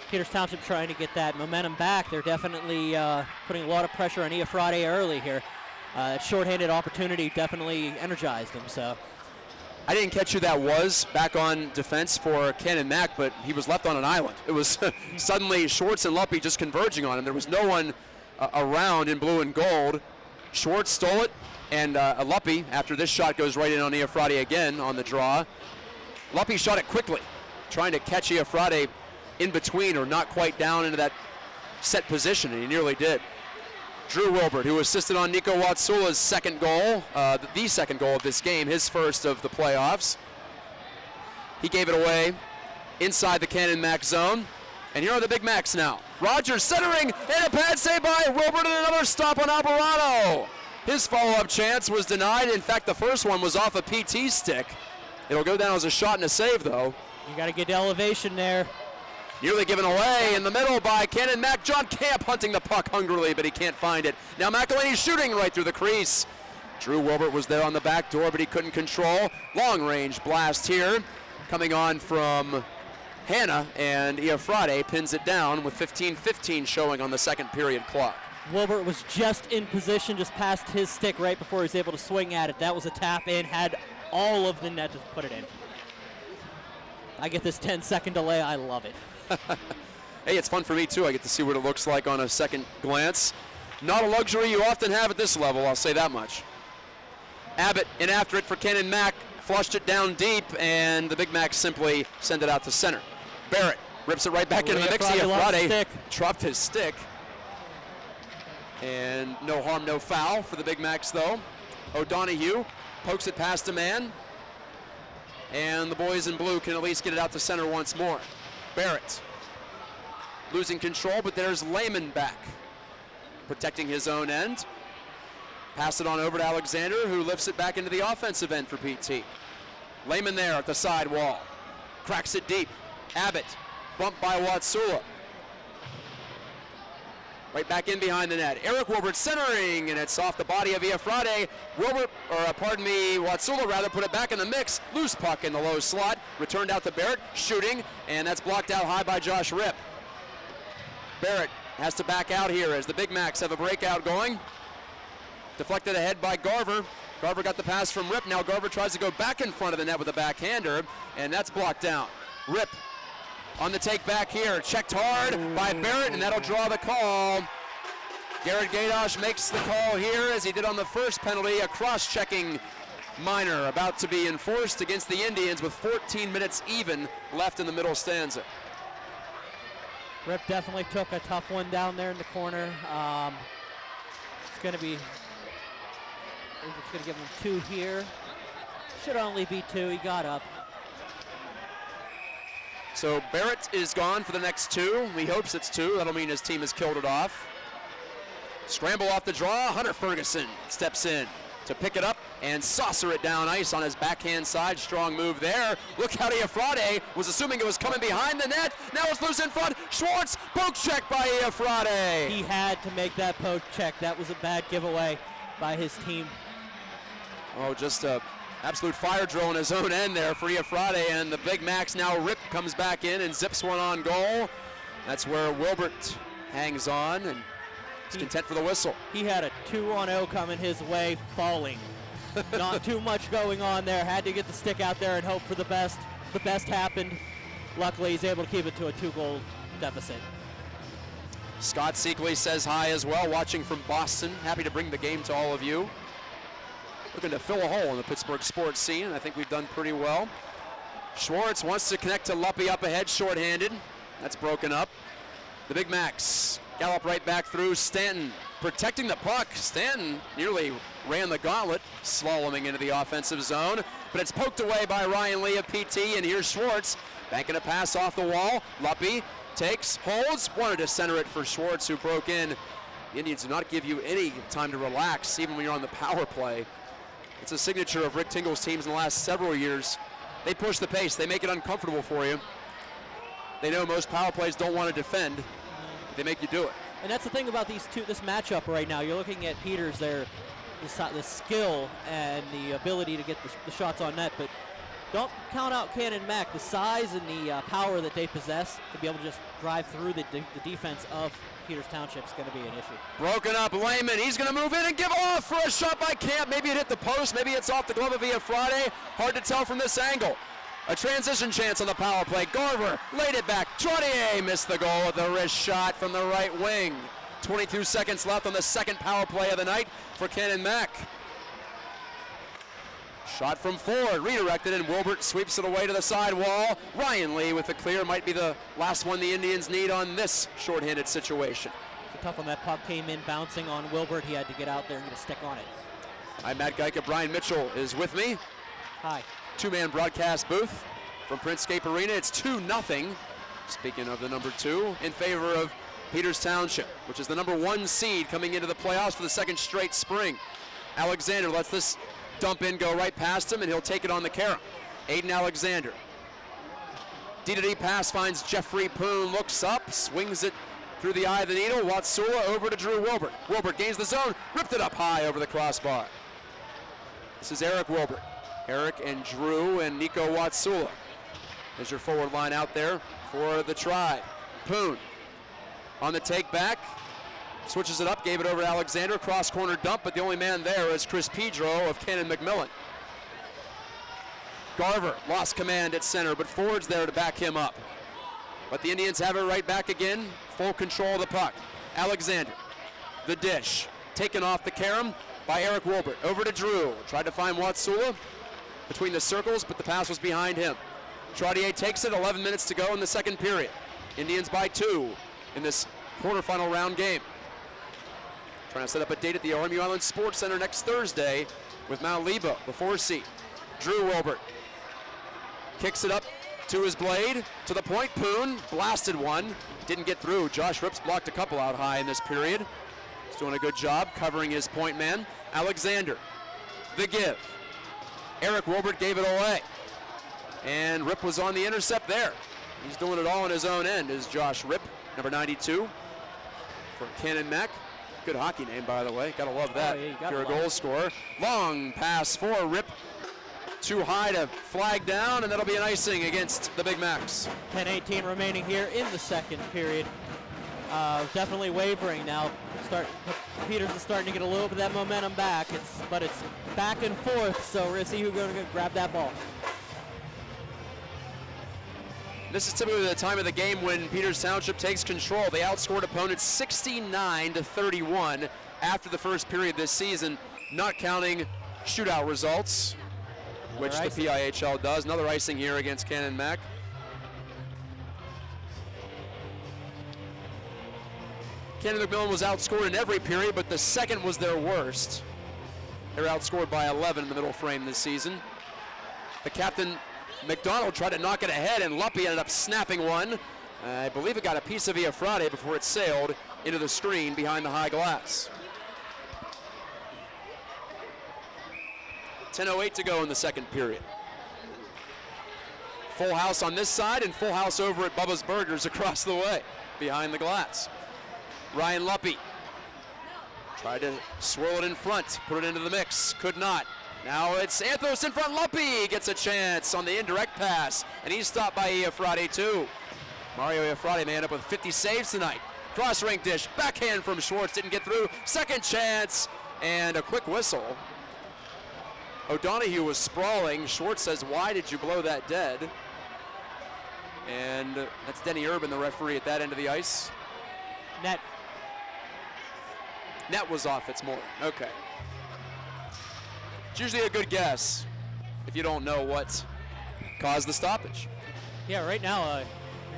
S4: Peters Township trying to get that momentum back. They're definitely putting a lot of pressure on Iafrate early here. That shorthanded opportunity definitely energized them. So.
S3: I didn't catch who that was back on defense for Canon-Mac, but he was left on an island. It was suddenly Schwartz and Luppy just converging on him. There was no one around in blue and gold. Schwartz stole it, and Luppy, after this shot, goes right in on Iafrate again on the draw. Luppy shot it quickly, trying to catch Iafrate in between or not quite down into that set position, and he nearly did. Drew Wilbert, who assisted on Nico Watsula's second goal, the second goal of this game, his first of the playoffs. He gave it away inside the Canon-Mac zone. And here are the Big Macs now. Rogers centering, and a pad save by Wilbert, and another stop on Alvarado. His follow-up chance was denied. In fact, the first one was off a PT stick. It'll go down as a shot and a save, though.
S4: You got to get elevation there.
S3: Nearly given away in the middle by Canon-Mac. John Camp hunting the puck hungrily, but he can't find it. Now McElhaney shooting right through the crease. Drew Wilbert was there on the back door, but he couldn't control. Long-range blast here, coming on from Hannah, and Iafrate pins it down with 15:15 showing on the second period clock.
S4: Wilbert was just in position, just past his stick right before he was able to swing at it. That was a tap in, had all of the net to put it in. I get this 10-second delay, I love it.
S3: Hey, it's fun for me too. I get to see what it looks like on a second glance. Not a luxury you often have at this level, I'll say that much. Abbott in after it for Canon-Mac, flushed it down deep, and the Big Macs simply send it out to center. Barrett rips it right back into the mix. Iafrate dropped his stick. And no harm, no foul for the Big Macs though. O'Donohue pokes it past a man. And the boys in blue can at least get it out to center once more. Barrett losing control, but there's Lehman back, protecting his own end. Pass it on over to Alexander, who lifts it back into the offensive end for PT. Lehman there at the side wall. Cracks it deep. Abbott, bumped by Watsula. Right back in behind the net. Eric Wilbert centering, and it's off the body of Iafrate. Watsula rather, put it back in the mix. Loose puck in the low slot. Returned out to Barrett, shooting, and that's blocked out high by Josh Ripp. Barrett has to back out here as the Big Macs have a breakout going. Deflected ahead by Garver. Garver got the pass from Ripp. Now Garver tries to go back in front of the net with a backhander, and that's blocked down. Ripp on the take back here, checked hard by Barrett, and that'll draw the call. Garrett Gadosh makes the call here as he did on the first penalty, a cross-checking minor about to be enforced against the Indians with 14 minutes even left in the middle stanza.
S4: Ripp definitely took a tough one down there in the corner. It's going to give him 2 here. Should only be 2, he got up.
S3: So Barrett is gone for the next 2. He hopes it's 2. That'll mean his team has killed it off. Scramble off the draw. Hunter Ferguson steps in to pick it up and saucer it down ice on his backhand side. Strong move there. Look how Iafrate was assuming it was coming behind the net. Now it's loose in front. Schwartz, poke check by Iafrate.
S4: He had to make that poke check. That was a bad giveaway by his team.
S3: Oh, just a absolute fire drill on his own end there for Iafrate, and the Big Macs now. Ripp comes back in and zips one on goal. That's where Wilbert hangs on and He's content for the whistle.
S4: He had a 2-on-0 coming his way, falling. Not too much going on there. Had to get the stick out there and hope for the best. The best happened. Luckily, he's able to keep it to a 2-goal deficit.
S3: Scott Seekley says hi as well, watching from Boston. Happy to bring the game to all of you. Looking to fill a hole in the Pittsburgh sports scene, and I think we've done pretty well. Schwartz wants to connect to Luppy up ahead, shorthanded. That's broken up. The Big Macs gallop right back through. Stanton protecting the puck. Stanton nearly ran the gauntlet, slaloming into the offensive zone, but it's poked away by Ryan Lee of PT, and here's Schwartz banking a pass off the wall. Luppy takes, holds, wanted to center it for Schwartz, who broke in. The Indians do not give you any time to relax, even when you're on the power play. It's a signature of Rick Tingle's teams in the last several years. They push the pace, they make it uncomfortable for you. They know most power plays don't want to defend, but they make you do it.
S4: And that's the thing about this matchup right now. You're looking at Peters there, the skill and the ability to get the shots on net, but don't count out Canon-Mac. The size and the power that they possess to be able to just drive through the defense of Peters Township is going to be an issue.
S3: Broken up, Lehman. He's going to move in and give off for a shot by Camp. Maybe it hit the post. Maybe it's off the glove of Friday. Hard to tell from this angle. A transition chance on the power play. Garver laid it back. Trottier missed the goal with a wrist shot from the right wing. 22 seconds left on the second power play of the night for Canon-Mac. Shot from forward, redirected, and Wilbert sweeps it away to the side wall. Ryan Lee with the clear, might be the last one the Indians need on this shorthanded situation.
S4: It's a tough one. That puck came in bouncing on Wilbert. He had to get out there and get a stick on it.
S3: I'm Matt Geika. Brian Mitchell is with me.
S4: Hi.
S3: Two-man broadcast booth from Printscape Arena. It's 2-0, speaking of the number 2, in favor of Peters Township, which is the number 1 seed coming into the playoffs for the second straight spring. Alexander lets this dump in, go right past him, and he'll take it on the carom. Aiden Alexander. D-to-D pass finds Jeffrey Poon, looks up, swings it through the eye of the needle. Watsula over to Drew Wilbert. Wilbert gains the zone, ripped it up high over the crossbar. This is Eric Wilbert. Eric and Drew and Nico Watsula. There's your forward line out there for the Tribe. Poon on the take back. Switches it up, gave it over to Alexander, cross corner dump, but the only man there is Chris Pedro of Canon-McMillan. Garver lost command at center, but Ford's there to back him up. But the Indians have it right back again, full control of the puck. Alexander, the dish, taken off the carom by Eric Wilbert. Over to Drew, tried to find Watsula between the circles, but the pass was behind him. Trottier takes it, 11 minutes to go in the second period. Indians by 2 in this quarterfinal round game. Trying to set up a date at the RMU Island Sports Center next Thursday with Mount Lebo, the 4 seed. Drew Wilbert kicks it up to his blade, to the point. Poon blasted one, didn't get through. Josh Rips blocked a couple out high in this period. He's doing a good job covering his point man. Alexander, the give. Eric Wilbert gave it away. And Rip was on the intercept there. He's doing it all on his own end, is Josh Rip, number 92 for Canon-Mac. Good hockey name, by the way. Gotta love that.
S4: Oh, yeah,
S3: if you're a goal scorer. Long pass for Rip. Too high to flag down, and that'll be an icing against the Big Macs.
S4: 10:18 remaining here in the second period. Definitely wavering now. Peters is starting to get a little bit of that momentum back. But it's back and forth, so we're going to see who's going to grab that ball.
S3: This is typically the time of the game when Peters Township takes control. They outscored opponents 69-31 after the first period this season, not counting shootout results, which the PIHL does. Another icing here against Canon-Mac. Canon-McMillan was outscored in every period, but the second was their worst. They were outscored by 11 in the middle frame this season. The captain, McDonald, tried to knock it ahead, and Luppy ended up snapping one. I believe it got a piece of Friday before it sailed into the screen behind the high glass. 10:08 to go in the second period. Full house on this side and full house over at Bubba's Burgers across the way behind the glass. Ryan Luppy tried to swirl it in front, put it into the mix, could not. Now it's Anthos in front. Luppy gets a chance on the indirect pass, and he's stopped by Friday too. Mario Friday may end up with 50 saves tonight. Cross rink dish, backhand from Schwartz, didn't get through. Second chance, and a quick whistle. O'Donohue was sprawling. Schwartz says, why did you blow that dead? And that's Denny Urban, the referee at that end of the ice.
S4: Net.
S3: Net was off, it's more. Okay. It's usually a good guess if you don't know what caused the stoppage.
S4: Yeah, right now, they're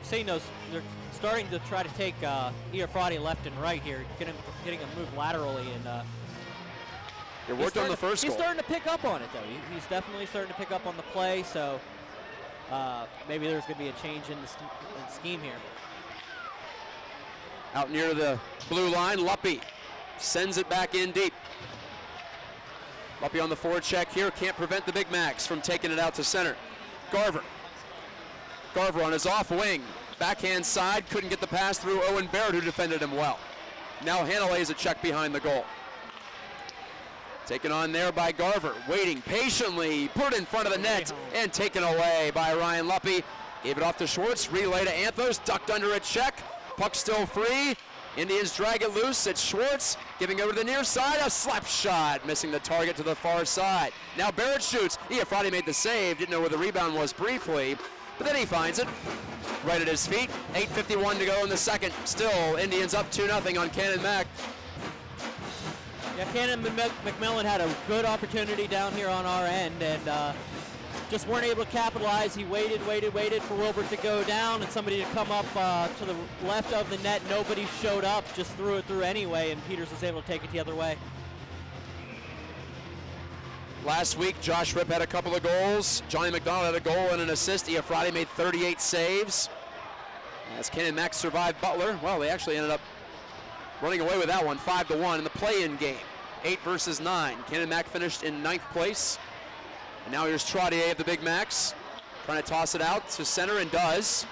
S4: seeing those, they're starting to try to take Iafrate left and right here, getting him move laterally, and
S3: it worked on the first goal.
S4: He's starting to pick up on it, though. He's definitely starting to pick up on the play, so maybe there's going to be a change in the scheme here.
S3: Out near the blue line, Luppy sends it back in deep. Luppy on the forecheck here, can't prevent the Big Macs from taking it out to center. Garver on his off wing, backhand side, couldn't get the pass through Owen Barrett, who defended him well. Now Hannah lays a check behind the goal. Taken on there by Garver, waiting patiently, put it in front of the net, and taken away by Ryan Luppy. Gave it off to Schwartz, relay to Anthos, ducked under a check, puck still free. Indians drag it loose, it's Schwartz, giving over to the near side, a slap shot, missing the target to the far side. Now Barrett shoots, Iafrate made the save, didn't know where the rebound was briefly, but then he finds it, right at his feet. 8:51 to go in the second, still Indians up 2-0 on Canon-Mac.
S4: Yeah, Canon-McMillan had a good opportunity down here on our end, and just weren't able to capitalize. He waited for Wilbert to go down and somebody to come up to the left of the net. Nobody showed up, just threw it through anyway, and Peters was able to take it the other way.
S3: Last week, Josh Ripp had a couple of goals. Johnny McDonald had a goal and an assist. Iafrate made 38 saves. As Canon-Mac survived Butler, well, they actually ended up running away with that one, 5-1 in the play-in game. 8 versus 9. Canon-Mac finished in 9th place. And now here's Trottier of the Big Macs, trying to toss it out to center, and does.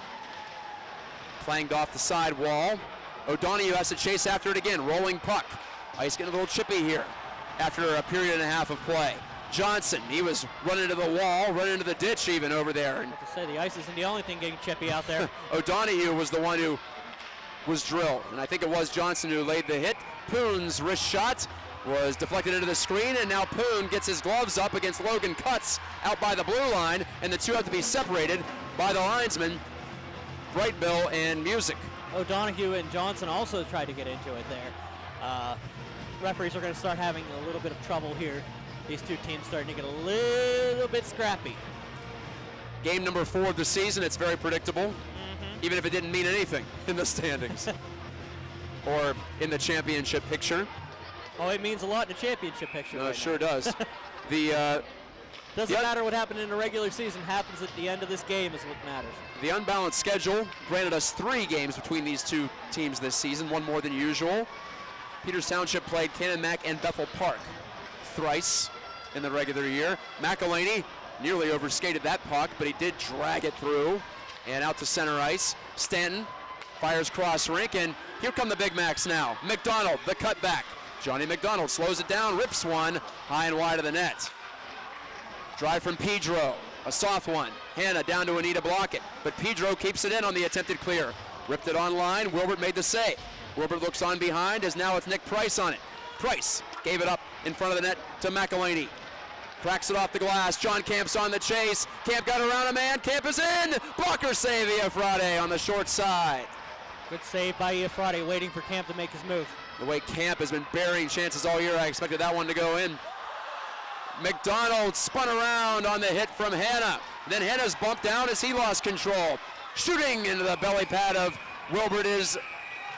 S3: Clanged off the side wall. O'Donohue has to chase after it again, rolling puck. Ice getting a little chippy here after a period and a half of play. Johnson, he was running into the wall, running into the ditch even over there.
S4: I have to say, the ice isn't the only thing getting chippy out there.
S3: O'Donohue was the one who was drilled, and I think it was Johnson who laid the hit. Poon's wrist shot was deflected into the screen, and now Poon gets his gloves up against Logan Cutts out by the blue line, and the two have to be separated by the linesmen, Brightbill and Music.
S4: O'Donohue and Johnson also tried to get into it there. Referees are going to start having a little bit of trouble here. These two teams starting to get a little bit scrappy.
S3: Game number 4 of the season, it's very predictable, even if it didn't mean anything in the standings or in the championship picture.
S4: Oh, it means a lot in the championship picture.
S3: No,
S4: right
S3: it sure
S4: now.
S3: does.
S4: Doesn't matter what happened in the regular season, happens at the end of this game is what matters.
S3: The unbalanced schedule granted us 3 games between these two teams this season, one more than usual. Peters Township played Canon-Mac and Bethel Park thrice in the regular year. McElhaney nearly overskated that puck, but he did drag it through and out to center ice. Stanton fires cross rink, and here come the Big Macs now. McDonald, the cutback. Johnny McDonald slows it down, rips one high and wide of the net. Drive from Pedro, a soft one. Hannah down to Anita block it, but Pedro keeps it in on the attempted clear. Ripped it on line, Wilbert made the save. Wilbert looks on behind as now it's Nick Price on it. Price gave it up in front of the net to McElhaney. Cracks it off the glass, John Camp's on the chase. Camp got around a man, Camp is in! Blocker save, Iafrate on the short side.
S4: Good save by Iafrate, waiting for Camp to make his move.
S3: The way Camp has been burying chances all year, I expected that one to go in. McDonald spun around on the hit from Hannah. Then Hannah's bumped down as he lost control. Shooting into the belly pad of Wilbert is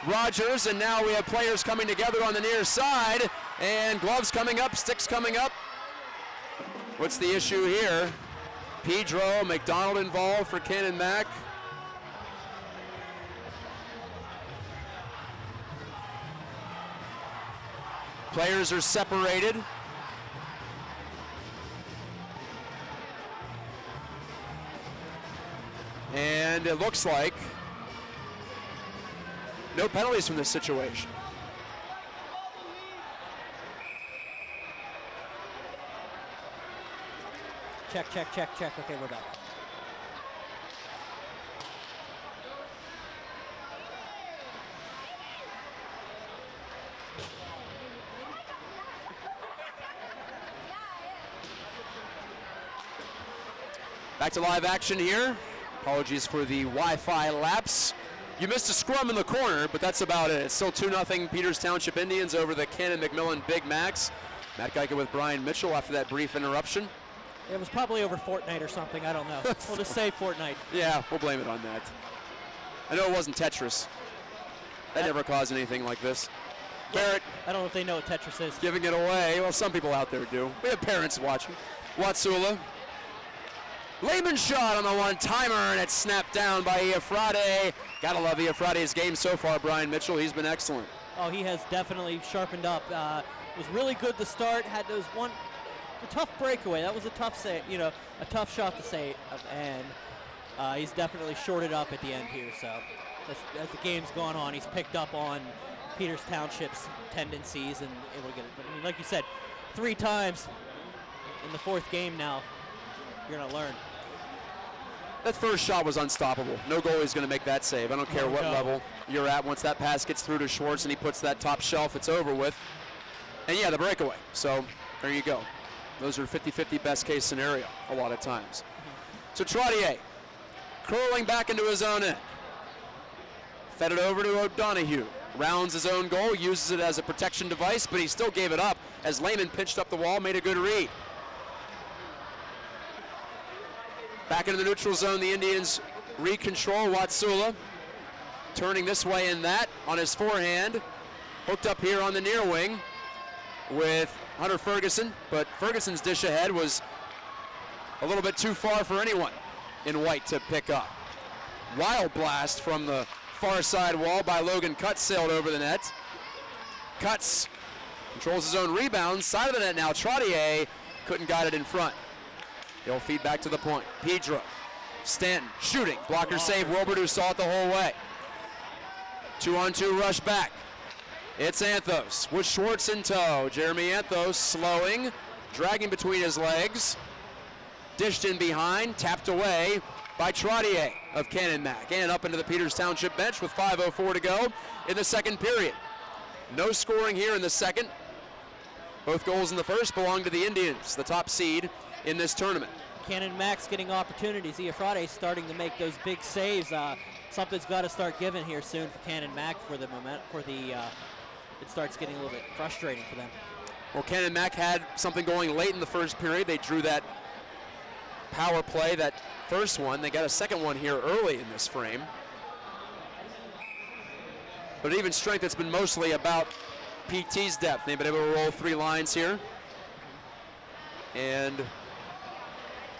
S3: Rogers, and now we have players coming together on the near side, and gloves coming up, sticks coming up. What's the issue here? Pedro, McDonald involved for Canon-Mac. Players are separated. And it looks like no penalties from this situation.
S4: Check. Okay, we're back.
S3: Back to live action here. Apologies for the Wi-Fi lapse. You missed a scrum in the corner, but that's about it. It's still 2-0 Peters Township Indians over the Canon-McMillan Big Macs. Matt Geiger with Brian Mitchell after that brief interruption.
S4: It was probably over Fortnite or something. I don't know. We'll just say Fortnite.
S3: Yeah, we'll blame it on that. I know it wasn't Tetris. That never caused anything like this. Barrett.
S4: I don't know if they know what Tetris is.
S3: Giving it away. Well, some people out there do. We have parents watching. Watsula. Lehman shot on the one-timer, and it's snapped down by Iafrate. Gotta love Iafrate's game so far, Brian Mitchell. He's been excellent.
S4: Oh, he has definitely sharpened up. Was really good to start. Had those a tough breakaway. That was a tough say, a tough shot to save, and he's definitely shorted up at the end here. So as the game's gone on, he's picked up on Peters Township's tendencies, and able to get it. I mean, like you said, 3 times in the 4th game now. You're gonna learn.
S3: That first shot was unstoppable. No goalie's going to make that save. I don't care what level you're at. Once that pass gets through to Schwartz and he puts that top shelf, it's over with. And yeah, the breakaway. So there you go. Those are 50-50 best case scenario a lot of times. So Trottier curling back into his own end. Fed it over to O'Donoghue. Rounds his own goal, uses it as a protection device, but he still gave it up as Lehman pinched up the wall, made a good read. Back into the neutral zone, the Indians recontrol. Watsula turning this way and that on his forehand. Hooked up here on the near wing with Hunter Ferguson, but Ferguson's dish ahead was a little bit too far for anyone in white to pick up. Wild blast from the far side wall by Logan Cutts, sailed over the net. Cutts controls his own rebound, side of the net now. Trottier couldn't guide it in front. He'll feed back to the point. Pedro, Stanton shooting. Blocker save. Wilbert, who saw it the whole way. 2-on-2 rush back. It's Anthos with Schwartz in tow. Jeremy Anthos slowing, dragging between his legs. Dished in behind, tapped away by Trottier of Canon-Mac. And up into the Peters Township bench with 5:04 to go in the second period. No scoring here in the second. Both goals in the first belong to the Indians, the top seed in this tournament.
S4: Canon-Mac's getting opportunities. Iafrate starting to make those big saves. Something's got to start giving here soon for Canon-Mac for the moment. It starts getting a little bit frustrating for them.
S3: Well, Canon-Mac had something going late in the first period. They drew that power play, that first one. They got a second one here early in this frame. But even strength, it's been mostly about PT's depth. They've been able to roll 3 lines here. And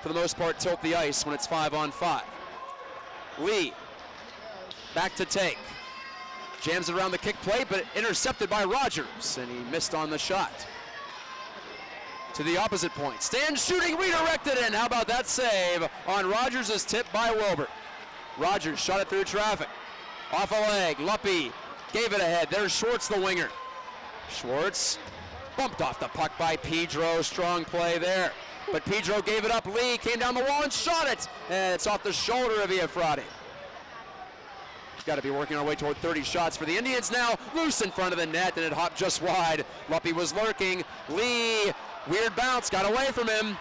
S3: for the most part, tilt the ice when it's 5-on-5. Lee, back to take. Jams it around the kick plate, but intercepted by Rogers, and he missed on the shot. To the opposite point. Stan shooting, redirected in. How about that save on Rogers' tip by Wilbert? Rogers shot it through traffic. Off a leg, Luppy gave it ahead. There's Schwartz, the winger. Schwartz bumped off the puck by Pedro. Strong play there. But Pedro gave it up. Lee came down the wall and shot it. And it's off the shoulder of Iafrate. Got to be working our way toward 30 shots for the Indians now. Loose in front of the net, and it hopped just wide. Luppy was lurking. Lee, weird bounce, got away from him.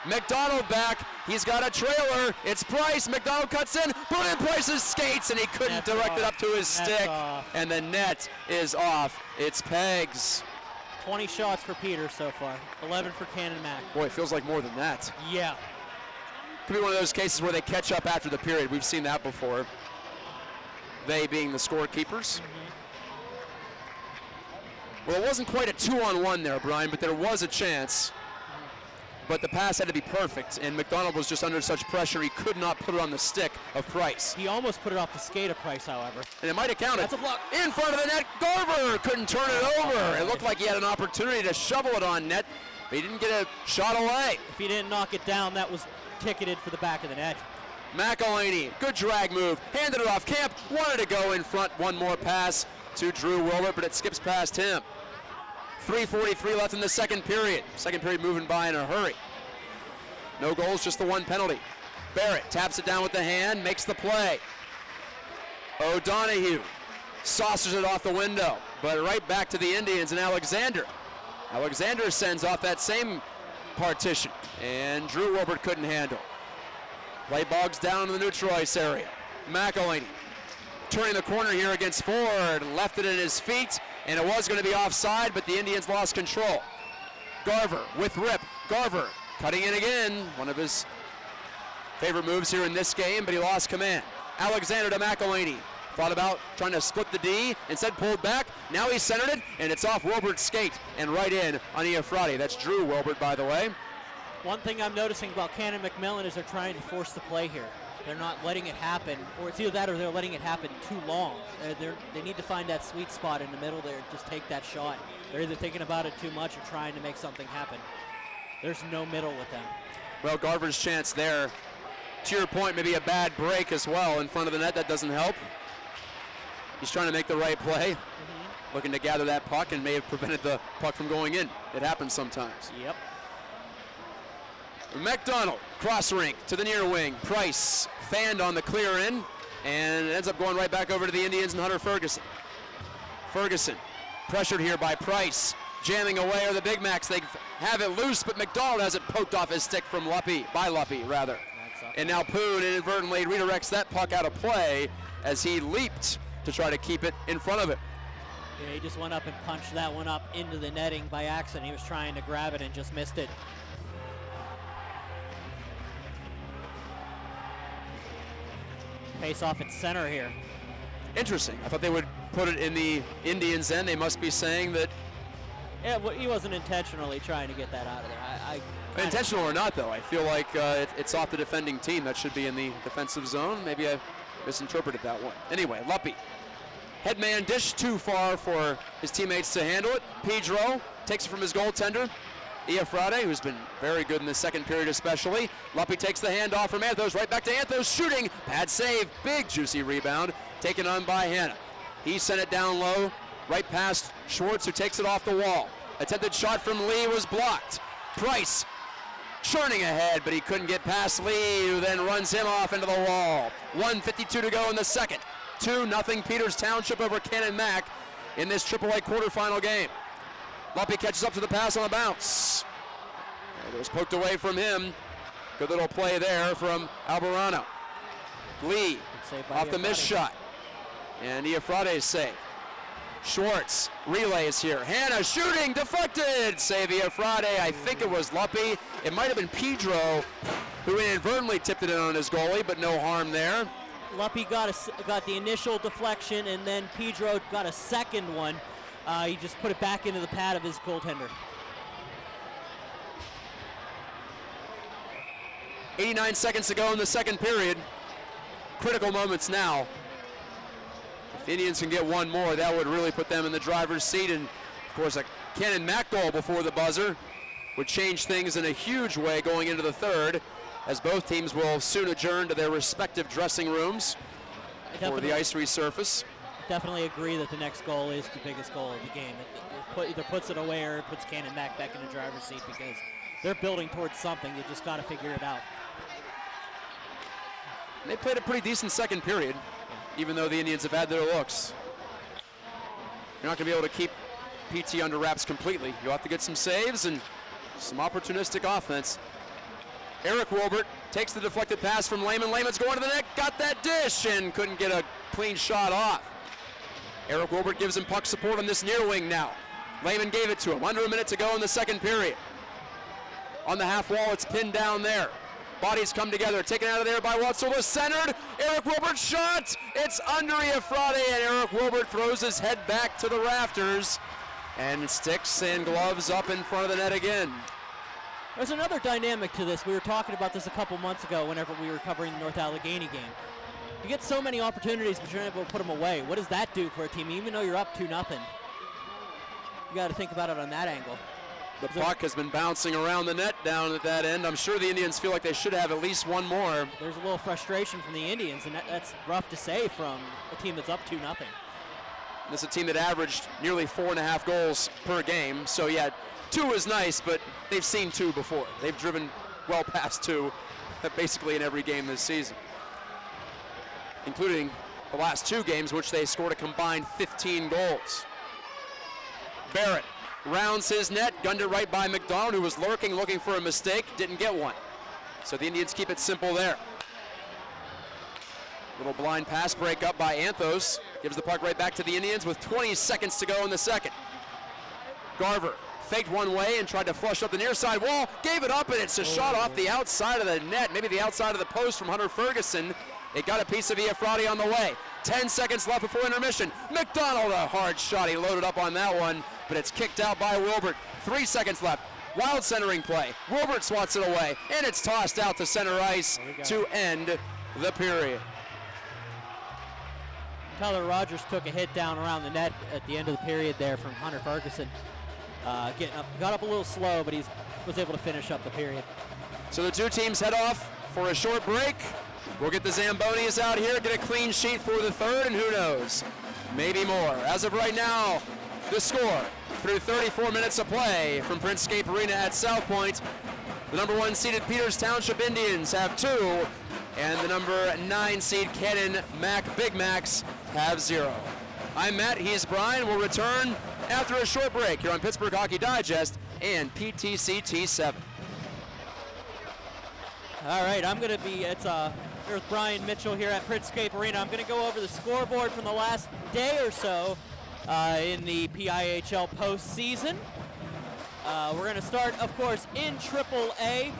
S3: McDonald back. He's got a trailer. It's Price. McDonald cuts in. Put in Price's skates, and he couldn't direct it up to his stick. And the net is off. It's Pegs.
S4: 20 shots for Peters so far. 11 for Canon-Mac.
S3: Boy, it feels like more than that.
S4: Yeah.
S3: Could be one of those cases where they catch up after the period. We've seen that before. They being the scorekeepers. Well, it wasn't quite a 2-on-1 there, Brian, but there was a chance. But the pass had to be perfect, and McDonald was just under such pressure he could not put it on the stick of Price.
S4: He almost put it off the skate of Price, however.
S3: And it might have counted.
S4: That's a block.
S3: In front of the net, Garver couldn't turn it over. It looked like he had an opportunity to shovel it on net, but he didn't get a shot away.
S4: If he didn't knock it down, that was ticketed for the back of the net.
S3: McElhaney, good drag move, handed it off. Camp wanted to go in front. One more pass to Drew Wilbert, but it skips past him. 3:43 left in the second period. Second period moving by in a hurry. No goals, just the one penalty. Barrett taps it down with the hand, makes the play. O'Donoghue saucers it off the window, but right back to the Indians and Alexander. Alexander sends off that same partition, and Drew Wilbert couldn't handle. Play bogs down in the neutral ice area. McElhaney turning the corner here against Ford, left it in his feet, and it was going to be offside, but the Indians lost control. Garver with Rip. Garver cutting in again, one of his favorite moves here in this game, but he lost command. Alexander to McElhaney. Thought about trying to split the D, instead pulled back. Now he centered it, and it's off Wilbert's skate and right in on Iafrate. That's Drew Wilbert, by the way.
S4: One thing I'm noticing about Canon-McMillan is they're trying to force the play here. They're not letting it happen, or it's either that or they're letting it happen too long. They need to find that sweet spot in the middle there and just take that shot. They're either thinking about it too much or trying to make something happen. There's no middle with them.
S3: Well, Garver's chance there. To your point, maybe a bad break as well in front of the net. That doesn't help. He's trying to make the right play, looking to gather that puck and may have prevented the puck from going in. It happens sometimes.
S4: Yep.
S3: McDonald, cross rink to the near wing. Price fanned on the clear in, and it ends up going right back over to the Indians and Hunter Ferguson. Ferguson pressured here by Price. Jamming away are the Big Macs. They have it loose, but McDonald has it poked off his stick from Luppy, rather. And now Poon inadvertently redirects that puck out of play as he leaped to try to keep it in front of him.
S4: Yeah, he just went up and punched that one up into the netting by accident. He was trying to grab it and just missed it. Face off at center here.
S3: Interesting. I thought they would put it in the Indians' end. They must be saying that.
S4: Yeah, well, he wasn't intentionally trying to get that out of there.
S3: Intentional or not, though, I feel like it's off the defending team. That should be in the defensive zone. Maybe I misinterpreted that one. Anyway, Luppy. Headman dish too far for his teammates to handle it. Pedro takes it from his goaltender, Iafrate, who's been very good in the second period especially. Luppy takes the handoff from Anthos, right back to Anthos, shooting. Bad save, big juicy rebound, taken on by Hanna. He sent it down low, right past Schwartz, who takes it off the wall. Attempted shot from Lee was blocked. Price churning ahead, but he couldn't get past Lee, who then runs him off into the wall. 1:52 to go in the second. 2-0 Peters Township over Canon-Mac in this AAA quarterfinal game. Luppy catches up to the pass on a bounce. It was poked away from him. Good little play there from Albarano. Lee off the missed shot. And Iafrate's save. Schwartz relays here. Hanna shooting, deflected. Save Iafrate. I think it was Luppy. It might have been Pedro who inadvertently tipped it in on his goalie, but no harm there.
S4: Luppy got the initial deflection, and then Pedro got a second one. He just put it back into the pad of his goaltender.
S3: 89 seconds to go in the second period. Critical moments now. If the Indians can get one more, that would really put them in the driver's seat. And, of course, a Canon-Mac goal before the buzzer would change things in a huge way going into the third, as both teams will soon adjourn to their respective dressing rooms for the ice resurface.
S4: Definitely agree that the next goal is the biggest goal of the game. It either puts it away or it puts Canon-Mac back in the driver's seat, because they're building towards something. You just got to figure it out.
S3: They played a pretty decent second period, even though the Indians have had their looks. You're not going to be able to keep PT under wraps completely. You'll have to get some saves and some opportunistic offense. Eric Wilbert takes the deflected pass from Lehman. Lehman's going to the net, got that dish, and couldn't get a clean shot off. Eric Wilbert gives him puck support on this near wing now. Lehman gave it to him. Under a minute to go in the second period. On the half wall, it's pinned down there. Bodies come together, taken out of there by Watsola, centered. Eric Wilbert shot. It's under Iafrate, and Eric Wilbert throws his head back to the rafters, and sticks and gloves up in front of the net again.
S4: There's another dynamic to this. We were talking about this a couple months ago whenever we were covering the North Allegheny game. You get so many opportunities, but you're not able to put them away. What does that do for a team, even though you're up 2-0? You got to think about it on that angle.
S3: The puck has been bouncing around the net down at that end. I'm sure the Indians feel like they should have at least one more.
S4: There's a little frustration from the Indians, and that's rough to say from a team that's up 2-0.
S3: This is a team that averaged nearly 4.5 goals per game. So yeah, 2 is nice, but they've seen 2 before. They've driven well past 2 basically in every game this season, including the last 2 games, which they scored a combined 15 goals. Barrett rounds his net, gunned it right by McDonald, who was lurking, looking for a mistake, didn't get one. So the Indians keep it simple there. Little blind pass break up by Anthos. Gives the puck right back to the Indians with 20 seconds to go in the second. Garver faked one way and tried to flush up the near side wall. Gave it up, and it's a shot off the outside of the net, maybe the outside of the post from Hunter Ferguson. It got a piece of Iafrati on the way. 10 seconds left before intermission. McDonald, a hard shot. He loaded up on that one, but it's kicked out by Wilbert. 3 seconds left. Wild centering play. Wilbert swats it away, and it's tossed out to center ice to end the period.
S4: Tyler Rogers took a hit down around the net at the end of the period there from Hunter Ferguson. Got up a little slow, but he was able to finish up the period.
S3: So the two teams head off for a short break. We'll get the Zambonis out here, get a clean sheet for the third, and who knows, maybe more. As of right now, the score through 34 minutes of play from Prince-Scape Arena at South Point. The number 1 seeded Peters Township Indians have 2, and the number 9 seed Canon-Mac Big Macs have 0. I'm Matt, he's Brian. We'll return after a short break here on Pittsburgh Hockey Digest and PTCT 7.
S4: All right, I'm going to be, here with Brian Mitchell here at Prince-Scape Arena. I'm going to go over the scoreboard from the last day or so in the PIHL postseason. We're going to start, of course, in AAA.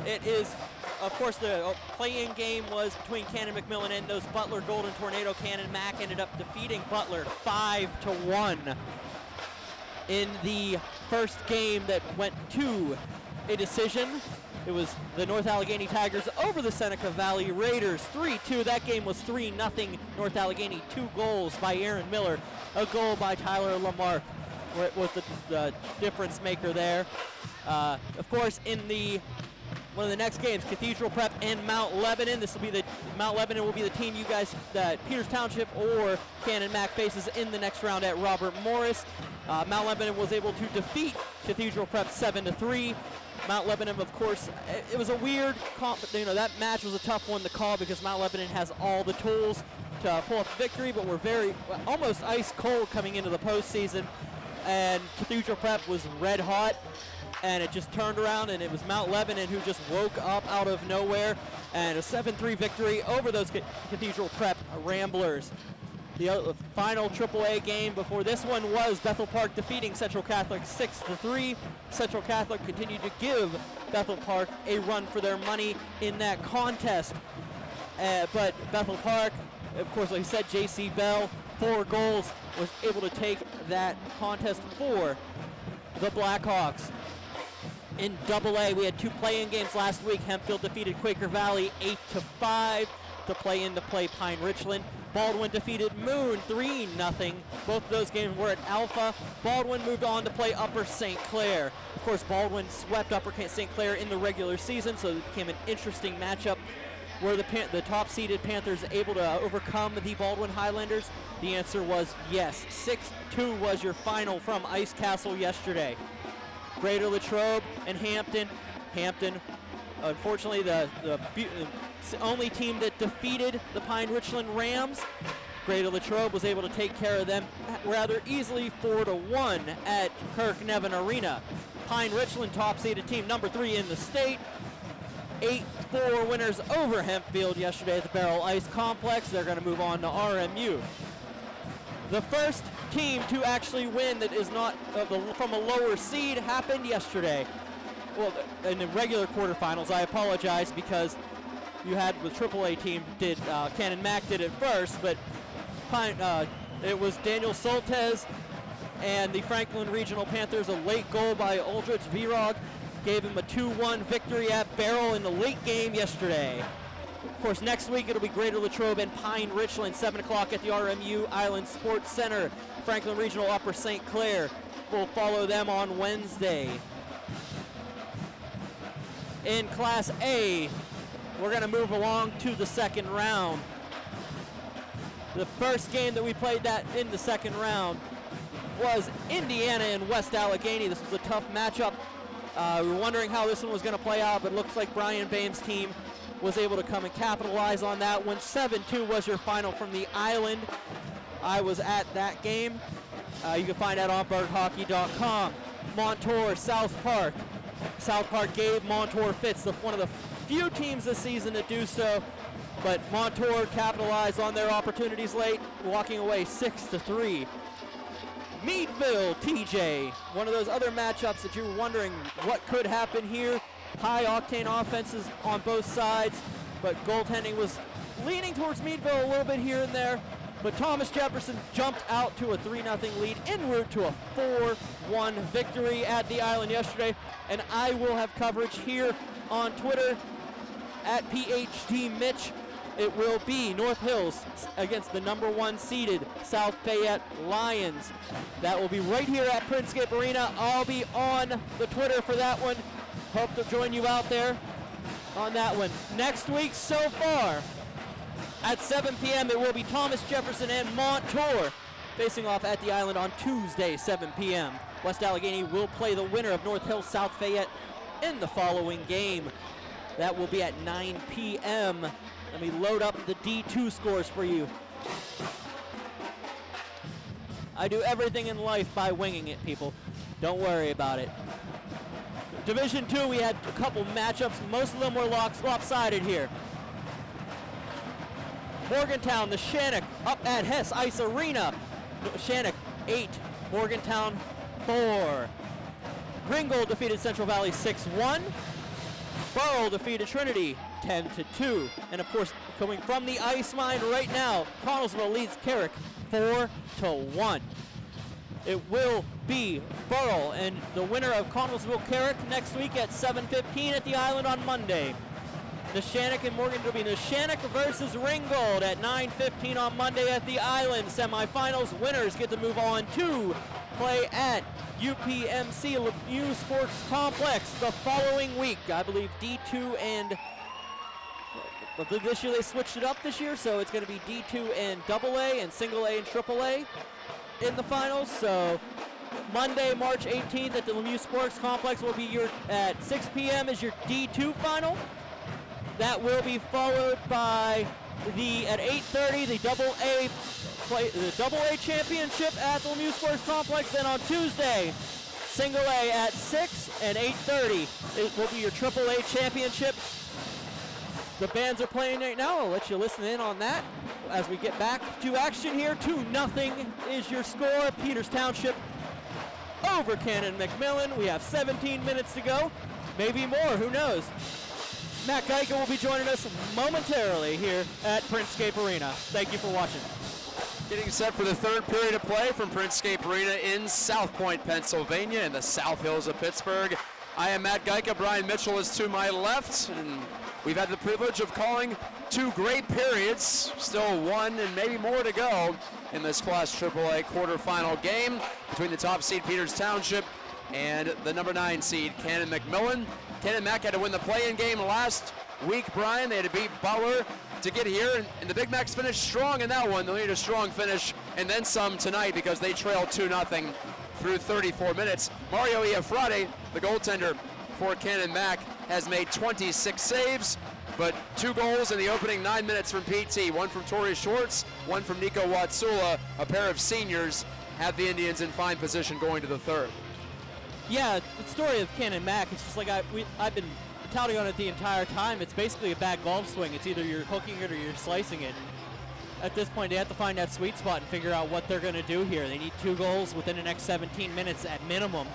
S4: It is, of course, the play-in game was between Canon-McMillan and those Butler Golden Tornado. Canon-Mac ended up defeating Butler 5-1 in the first game that went to a decision. It was the North Allegheny Tigers over the Seneca Valley Raiders 3-2. That game was 3-0 North Allegheny. 2 goals by Aaron Miller, a goal by Tyler Lamarck was the difference maker there. Of course, in one of the next games, Cathedral Prep and Mount Lebanon. Mount Lebanon will be the team you guys that Peters Township or Canon-Mac faces in the next round at Robert Morris. Mount Lebanon was able to defeat Cathedral Prep 7-3. Mount Lebanon, of course, it was a weird that match was a tough one to call because Mount Lebanon has all the tools to pull off victory, but we're almost ice cold coming into the postseason. And Cathedral Prep was red hot, and it just turned around, and it was Mount Lebanon who just woke up out of nowhere, and a 7-3 victory over those Cathedral Prep Ramblers. The final AAA game before this one was Bethel Park defeating Central Catholic 6-3. Central Catholic continued to give Bethel Park a run for their money in that contest. But Bethel Park, of course, like I said, J.C. Bell, 4 goals, was able to take that contest for the Blackhawks. In AA, we had 2 play-in games last week. Hempfield defeated Quaker Valley 8-5 to play Pine Richland. Baldwin defeated Moon 3-0. Both of those games were at Alpha. Baldwin moved on to play Upper St. Clair. Of course, Baldwin swept Upper St. Clair in the regular season, so it became an interesting matchup. Were the top-seeded Panthers able to overcome the Baldwin Highlanders? The answer was yes. 6-2 was your final from Ice Castle yesterday. Greater Latrobe and Hampton. Hampton, unfortunately, the only team that defeated the Pine Richland Rams. Greater Latrobe was able to take care of them rather easily 4-1 at Kirk Nevin Arena. Pine Richland, top-seeded team, number 3 in the state. 8-4 winners over Hempfield yesterday at the Barrel Ice Complex. They're going to move on to RMU. The first team to actually win that is not from a lower seed happened yesterday. Well, in the regular quarterfinals, I apologize because you had the AAA team Canon-Mac did it first, but it was Daniel Soltez and the Franklin Regional Panthers. A late goal by Aldrich Virog gave him a 2-1 victory at Barrel in the late game yesterday. Of course, next week it'll be Greater Latrobe and Pine Richland, 7 o'clock at the RMU Island Sports Center. Franklin Regional Upper St. Clair will follow them on Wednesday. In Class A, we're going to move along to the second round. The first game that we played in the second round was Indiana and West Allegheny. This was a tough matchup. We were wondering how this one was going to play out, but it looks like Brian Bame's team was able to come and capitalize on that one. 7-2 was your final from the island. I was at that game. You can find that on birdhockey.com. Montour, South Park. South Park gave Montour fits, one of the few teams this season to do so, but Montour capitalized on their opportunities late, walking away 6-3. Meadville, TJ, one of those other matchups that you're wondering what could happen here. High octane offenses on both sides, but goaltending was leaning towards Meadville a little bit here and there. But Thomas Jefferson jumped out to a 3-0 lead en route to a 4-1 victory at the Island yesterday. And I will have coverage here on Twitter at PhD Mitch. It will be North Hills against the #1 seeded South Fayette Lions. That will be right here at Printscape Arena. I'll be on the Twitter for that one. Hope to join you out there on that one. Next week so far, at 7 p.m. it will be Thomas Jefferson and Montour facing off at the Island on Tuesday, 7 p.m. West Allegheny will play the winner of North Hills South Fayette in the following game. That will be at 9 p.m. Let me load up the D2 scores for you. I do everything in life by winging it, people. Don't worry about it. Division 2, we had a couple matchups. Most of them were lopsided here. Morgantown, the Shannock, up at Hess Ice Arena. Shannock 8, Morgantown 4. Ringgold defeated Central Valley 6-1. Burrell defeated Trinity 10-2. And of course, coming from the ice mine right now, Connellsville leads Carrick 4-1. It will be Burrell and the winner of Connellsville Carrick next week at 7:15 at the Island on Monday. Neshannock and Morgan will be Neshannock versus Ringgold at 9:15 on Monday at the Island. Semifinals winners get to move on to play at UPMC Lemieux Sports Complex the following week. I believe D2 and I believe this year they switched it up this year, so it's going to be D2 and AA and single A and triple A in the finals. So Monday, March 18th at the Lemieux Sports Complex will be your at 6 p.m. is your D2 final. That will be followed by the at 8:30 the double A championship at the Lemieux Sports Complex. Then on Tuesday, single A at 6 and 8:30 it will be your triple A championship. The bands are playing right now. I'll let you listen in on that as we get back to action here. 2-0 is your score. Peters Township over Canon-McMillan. We have 17 minutes to go, maybe more, who knows. Matt Geiger will be joining us momentarily here at Printscape Arena. Thank you for watching.
S3: Getting set for the third period of play from Printscape Arena in South Point, Pennsylvania, in the South Hills of Pittsburgh. I am Matt Geiger. Brian Mitchell is to my left, and we've had the privilege of calling two great periods. Still one and maybe more to go in this Class AAA quarterfinal game between the top seed Peters Township and the #9 seed Canon-McMillan. Canon-Mac had to win the play-in game last week, Brian. They had to beat Butler to get here, and the Big Macs finished strong in that one. They'll need a strong finish and then some tonight because they trailed 2-0 through 34 minutes. Mario Iafrate, the goaltender for Canon-Mac, has made 26 saves, but 2 goals in the opening 9 minutes from PT. One from Tori Schwartz, one from Nico Watsula. A pair of seniors had the Indians in fine position going to the third.
S4: Yeah, the story of Canon-Mac, it's just like I've been touting on it the entire time. It's basically a bad golf swing. It's either you're hooking it or you're slicing it. At this point, they have to find that sweet spot and figure out what they're going to do here. They need 2 goals within the next 17 minutes at minimum.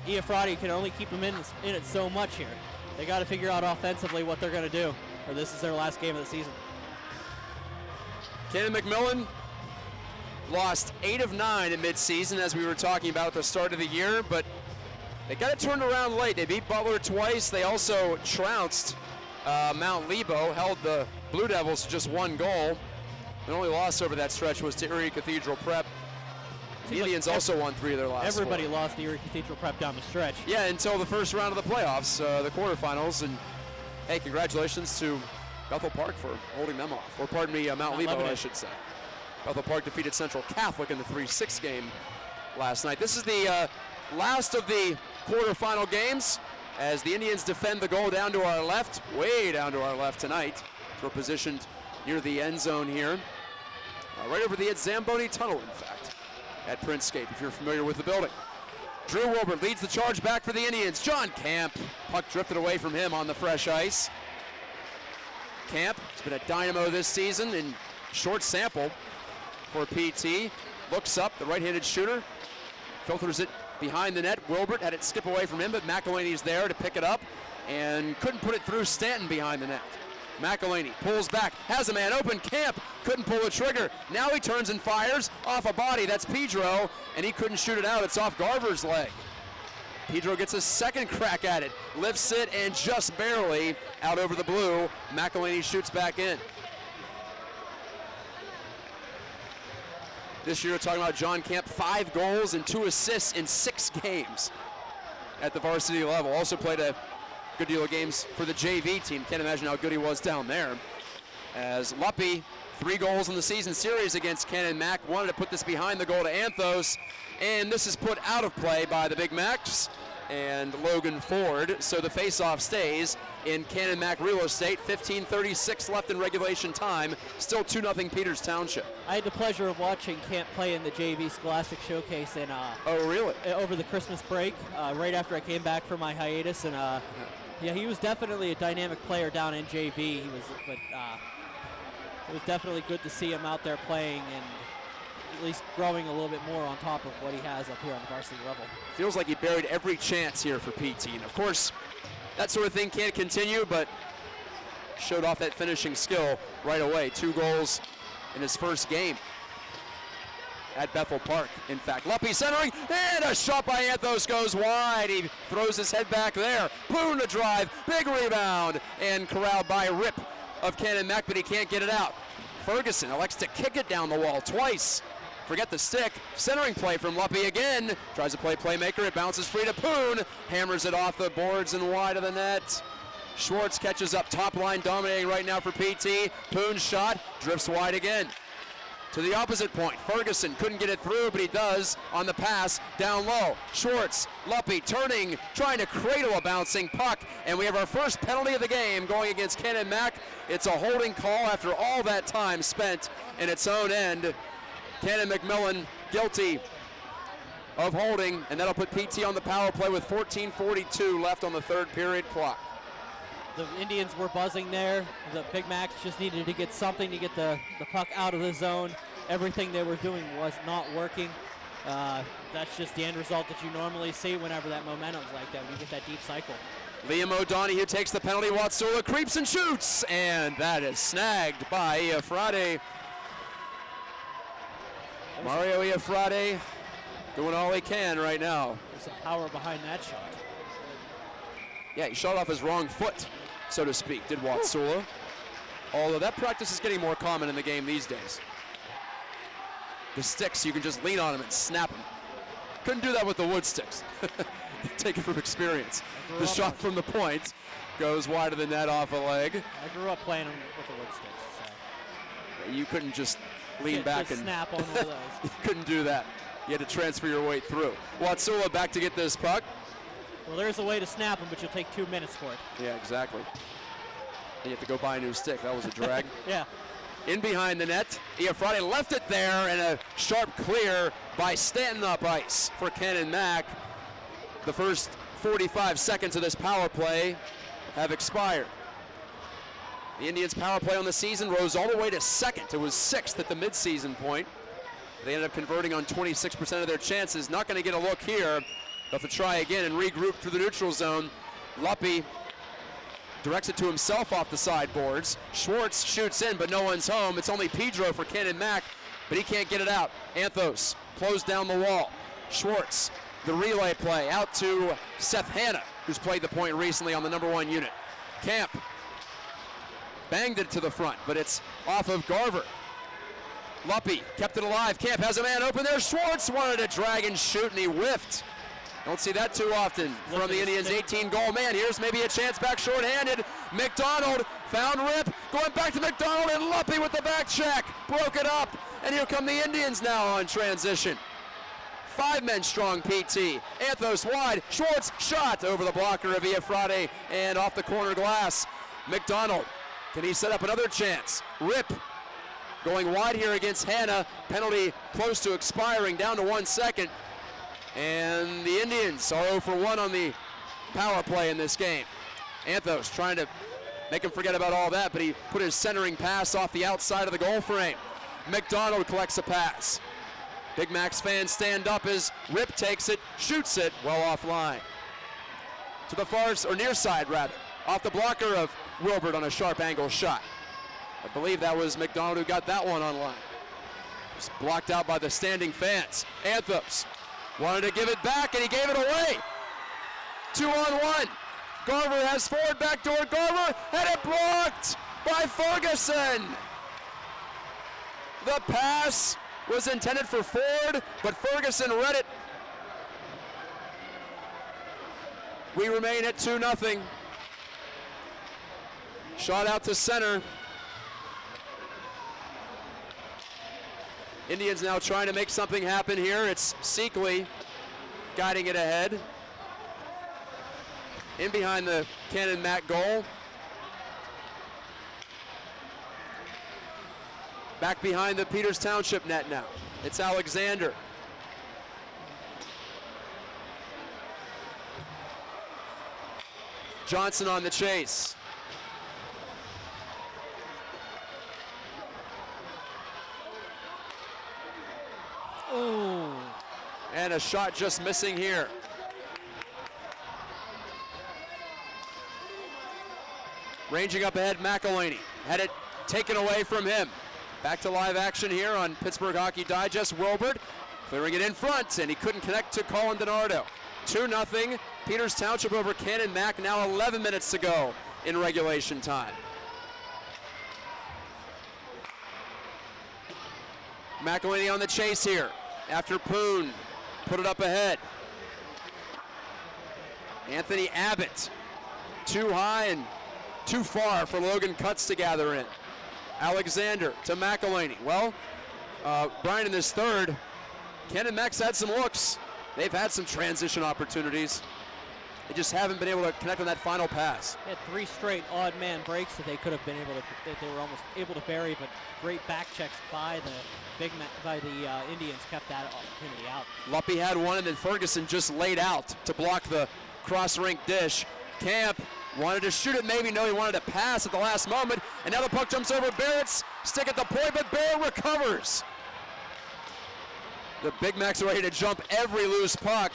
S4: Iafrate can only keep them in it so much here. They got to figure out offensively what they're going to do, or this is their last game of the season.
S3: Canon-McMillan lost 8 of 9 in midseason, as we were talking about at the start of the year, but they got it turned around late. They beat Butler twice. They also trounced Mount Lebo, held the Blue Devils to just 1 goal. The only loss over that stretch was to Erie Cathedral Prep. The Indians also won 3 of their last 4.
S4: Everybody lost to Erie Cathedral Prep down the stretch.
S3: Yeah, until the first round of the playoffs, the quarterfinals. And hey, congratulations to Bethel Park for holding them off. Or pardon me, Mount Lebo, I should say. Bethel Park defeated Central Catholic in the 3-6 game last night. This is the last of the quarterfinal games as the Indians defend the goal down to our left, way down to our left tonight. So we're positioned near the end zone here. Right over the Zamboni Tunnel, in fact, at Printscape, if you're familiar with the building. Drew Wilbert leads the charge back for the Indians. John Camp, puck drifted away from him on the fresh ice. Camp has been a dynamo this season in short sample for PT. Looks up, the right-handed shooter, filters it behind the net. Wilbert had it skip away from him, but McElhaney's there to pick it up and couldn't put it through Stanton behind the net. McElhaney pulls back, has a man open. Camp couldn't pull the trigger. Now he turns and fires off a body. That's Pedro, and he couldn't shoot it out. It's off Garver's leg. Pedro gets a second crack at it, lifts it, and just barely out over the blue. McElhaney shoots back in. This year, we're talking about John Camp, 5 goals and 2 assists in 6 games at the varsity level. Also played a good deal of games for the JV team. Can't imagine how good he was down there. As Luppy, 3 goals in the season series against Canon-Mac, wanted to put this behind the goal to Anthos, and this is put out of play by the Big Macs and Logan Ford, so the face-off stays in Canon-Mac real estate. 15:36 left in regulation time. Still 2-0 Peters Township.
S4: I had the pleasure of watching Camp play in the JV Scholastic Showcase in
S3: Oh, really?
S4: over the Christmas break, right after I came back from my hiatus, and yeah, he was definitely a dynamic player down in JV. But it was definitely good to see him out there playing and at least growing a little bit more on top of what he has up here on the varsity level.
S3: Feels like he buried every chance here for PT. And of course, that sort of thing can't continue, but showed off that finishing skill right away. 2 goals in his first game at Bethel Park. In fact, Luppy centering, and a shot by Anthos goes wide. He throws his head back there. Boone to drive, big rebound, and corralled by Rip of Canon-Mac, but he can't get it out. Ferguson elects to kick it down the wall twice. Forget the stick. Centering play from Luppy again. Tries to play playmaker. It bounces free to Poon. Hammers it off the boards and wide of the net. Schwartz catches up top line, dominating right now for PT. Poon's shot drifts wide again. To the opposite point. Ferguson couldn't get it through, but he does on the pass down low. Schwartz, Luppy turning, trying to cradle a bouncing puck, and we have our first penalty of the game going against Canon-Mac. It's a holding call after all that time spent in its own end. Canon-McMillan guilty of holding, and that'll put PT on the power play with 14:42 left on the third period clock.
S4: The Indians were buzzing there. The Big Macs just needed to get something to get the puck out of the zone. Everything they were doing was not working. That's just the end result that you normally see whenever that momentum's like that, when you get that deep cycle.
S3: Liam O'Donoghue takes the penalty. Watsula creeps and shoots, and that is snagged by Iafrate. Mario Iafrate doing all he can right now.
S4: There's some power behind that shot.
S3: Yeah, he shot off his wrong foot, so to speak, did Watsula. Although that practice is getting more common in the game these days. The sticks, you can just lean on them and snap them. Couldn't do that with the wood sticks. Take it from experience. The shot from the point goes wide of the net off a leg.
S4: I grew up playing with the wood sticks. So.
S3: You couldn't just lean back and
S4: snap on one of those.
S3: You couldn't do that. You had to transfer your weight through. Watsula back to get this puck.
S4: Well, there's a way to snap them, but you'll take 2 minutes for it.
S3: Yeah, exactly. And you have to go buy a new stick. That was a drag.
S4: Yeah.
S3: In behind the net. Iafrate left it there, and a sharp clear by Stanton up ice for Canon-Mac. The first 45 seconds of this power play have expired. The Indians' power play on the season rose all the way to 2nd. It was 6th at the midseason point. They ended up converting on 26% of their chances. Not going to get a look here. They'll have to try again and regroup through the neutral zone. Luppy directs it to himself off the sideboards. Schwartz shoots in, but no one's home. It's only Pedro for Canon-Mac, but he can't get it out. Anthos closed down the wall. Schwartz, the relay play out to Seth Hanna, who's played the point recently on the #1 unit. Camp banged it to the front, but it's off of Garver. Luppy kept it alive. Camp has a man open there. Schwartz wanted to drag and shoot, and he whiffed. Don't see that too often from the Indians' 18-goal man. Here's maybe a chance back shorthanded. McDonald found Rip, going back to McDonald, and Luppy with the back check. Broke it up, and here come the Indians now on transition. 5 men strong PT. Anthos wide. Schwartz shot over the blocker of Iafrate and off the corner glass. McDonald, can he set up another chance? Rip going wide here against Hanna. Penalty close to expiring, down to 1 second. And the Indians are 0 for 1 on the power play in this game. Anthos trying to make him forget about all that, but he put his centering pass off the outside of the goal frame. McDonald collects a pass. Big Macs fans stand up as Rip takes it, shoots it well offline. To the far, or near side rather, off the blocker of Wilbert on a sharp angle shot. I believe that was McDonald who got that one online. Just blocked out by the standing fans. Anthos wanted to give it back and he gave it away. 2-on-1. Garver has forward backdoor. Garver had it blocked by Ferguson. The pass was intended for Ford, but Ferguson read it. We remain at 2-0. Shot out to center. Indians now trying to make something happen here. It's Seekley guiding it ahead. In behind the Canon-Mac goal. Back behind the Peters Township net now. It's Alexander. Johnson on the chase.
S4: Ooh.
S3: And a shot just missing here. Ranging up ahead, McElhaney had it taken away from him. Back to live action here on Pittsburgh Hockey Digest. Wilbert clearing it in front, and he couldn't connect to Colin DiNardo. 2-0, Peters Township over Canon-Mac, now 11 minutes to go in regulation time. McElhaney on the chase here after Poon put it up ahead. Anthony Abbott, too high and too far for Logan Cutts to gather in. Alexander to McElhaney. Well, Brian in this third, Canon-Mac's had some looks. They've had some transition opportunities. They just haven't been able to connect on that final pass.
S4: They had 3 straight odd man breaks that they could have been able to, that they were almost able to bury, but great back checks by the Indians kept that opportunity out.
S3: Luppy had one, and then Ferguson just laid out to block the cross-rink dish. Camp wanted to shoot it, maybe no, he wanted to pass at the last moment, and now the puck jumps over Barrett's stick at the point, but Barrett recovers. The Big Macs are ready to jump every loose puck,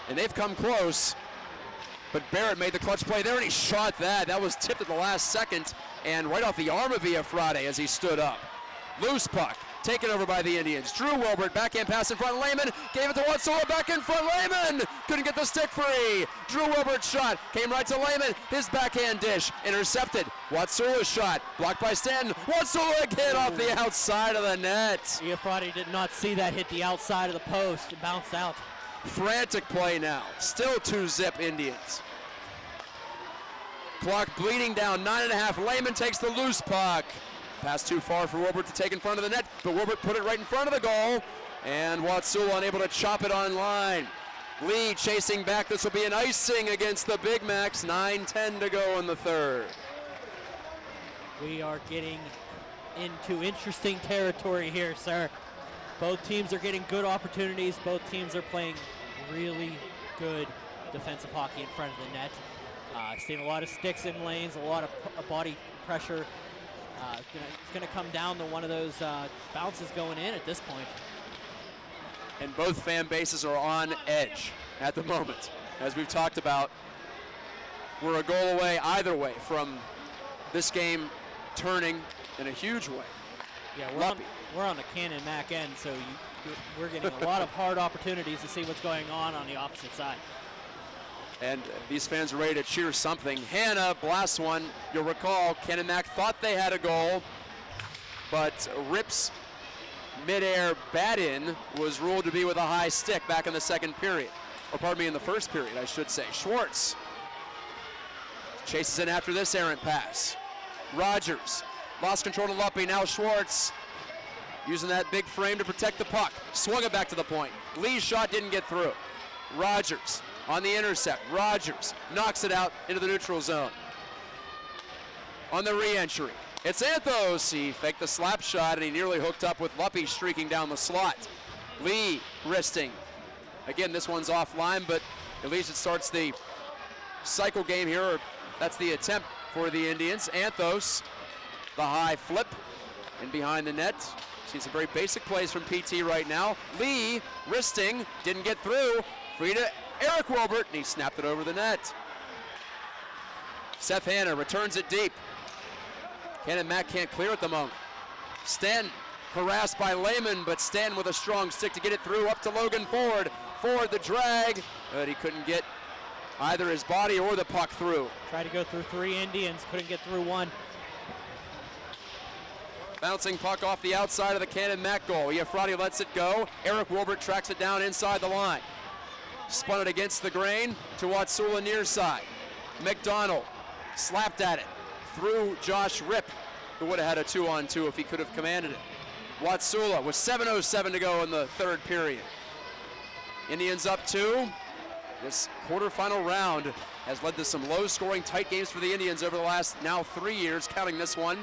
S3: and they've come close. But Barrett made the clutch play there, and he shot that. That was tipped at the last second, and right off the arm of Villafrade as he stood up. Loose puck, taken over by the Indians. Drew Wilbert, backhand pass in front. Lehman gave it to Watsula, back in front. Lehman couldn't get the stick free. Drew Wilbert's shot came right to Lehman. His backhand dish intercepted. Watsula's shot blocked by Stanton. Watsula again off the outside of the net.
S4: Villafrade did not see that hit the outside of the post. It bounced out.
S3: Frantic play now. Still 2-zip Indians. Clock bleeding down, 9.5. Lehman takes the loose puck. Pass too far for Wilbert to take in front of the net, but Wilbert put it right in front of the goal, and Watsula unable to chop it on line. Lee chasing back. This will be an icing against the Big Macs. 9:10 to go in the third.
S4: We are getting into interesting territory here, sir. Both teams are getting good opportunities. Both teams are playing really good defensive hockey in front of the net. Seeing a lot of sticks in lanes, a lot of body pressure. It's going to come down to one of those bounces going in at this point.
S3: And both fan bases are on edge at the moment. As we've talked about, we're a goal away either way from this game turning in a huge way.
S4: Yeah, we're on the Canon-Mac end, so we're getting a lot of hard opportunities to see what's going on the opposite side.
S3: And these fans are ready to cheer something. Hanna blasts one. You'll recall Canon-Mac thought they had a goal, but Rip's midair bat-in was ruled to be with a high stick back in the second period. Or pardon me, in the first period, I should say. Schwartz chases in after this errant pass. Rogers lost control to Luppy. Now Schwartz using that big frame to protect the puck. Swung it back to the point. Lee's shot didn't get through. Rogers on the intercept. Rogers knocks it out into the neutral zone. On the re-entry, it's Anthos. He faked the slap shot and he nearly hooked up with Luppy streaking down the slot. Lee wristing Again, this one's offline, but at least it starts the cycle game here, or that's the attempt for the Indians. Anthos, the high flip, in behind the net. See some very basic plays from PT right now. Lee, wristing, didn't get through. Free to Eric Wilbert, and he snapped it over the net. Seth Hanna returns it deep. Canon-Mac can't clear at the moment. Stanton harassed by Lehman, but Stanton with a strong stick to get it through up to Logan Ford. Ford the drag, but he couldn't get either his body or the puck through.
S4: Tried to go through 3 Indians, couldn't get through 1.
S3: Bouncing puck off the outside of the Canon-Mac goal. Iafrate lets it go. Eric Wilbert tracks it down inside the line. Spun it against the grain to Watsula near side. McDonald slapped at it through Josh Ripp, who would have had a 2-on-2 if he could have commanded it. Watsula with 7:07 to go in the third period. Indians up 2. This quarterfinal round has led to some low-scoring, tight games for the Indians over the last now 3 years, counting this one.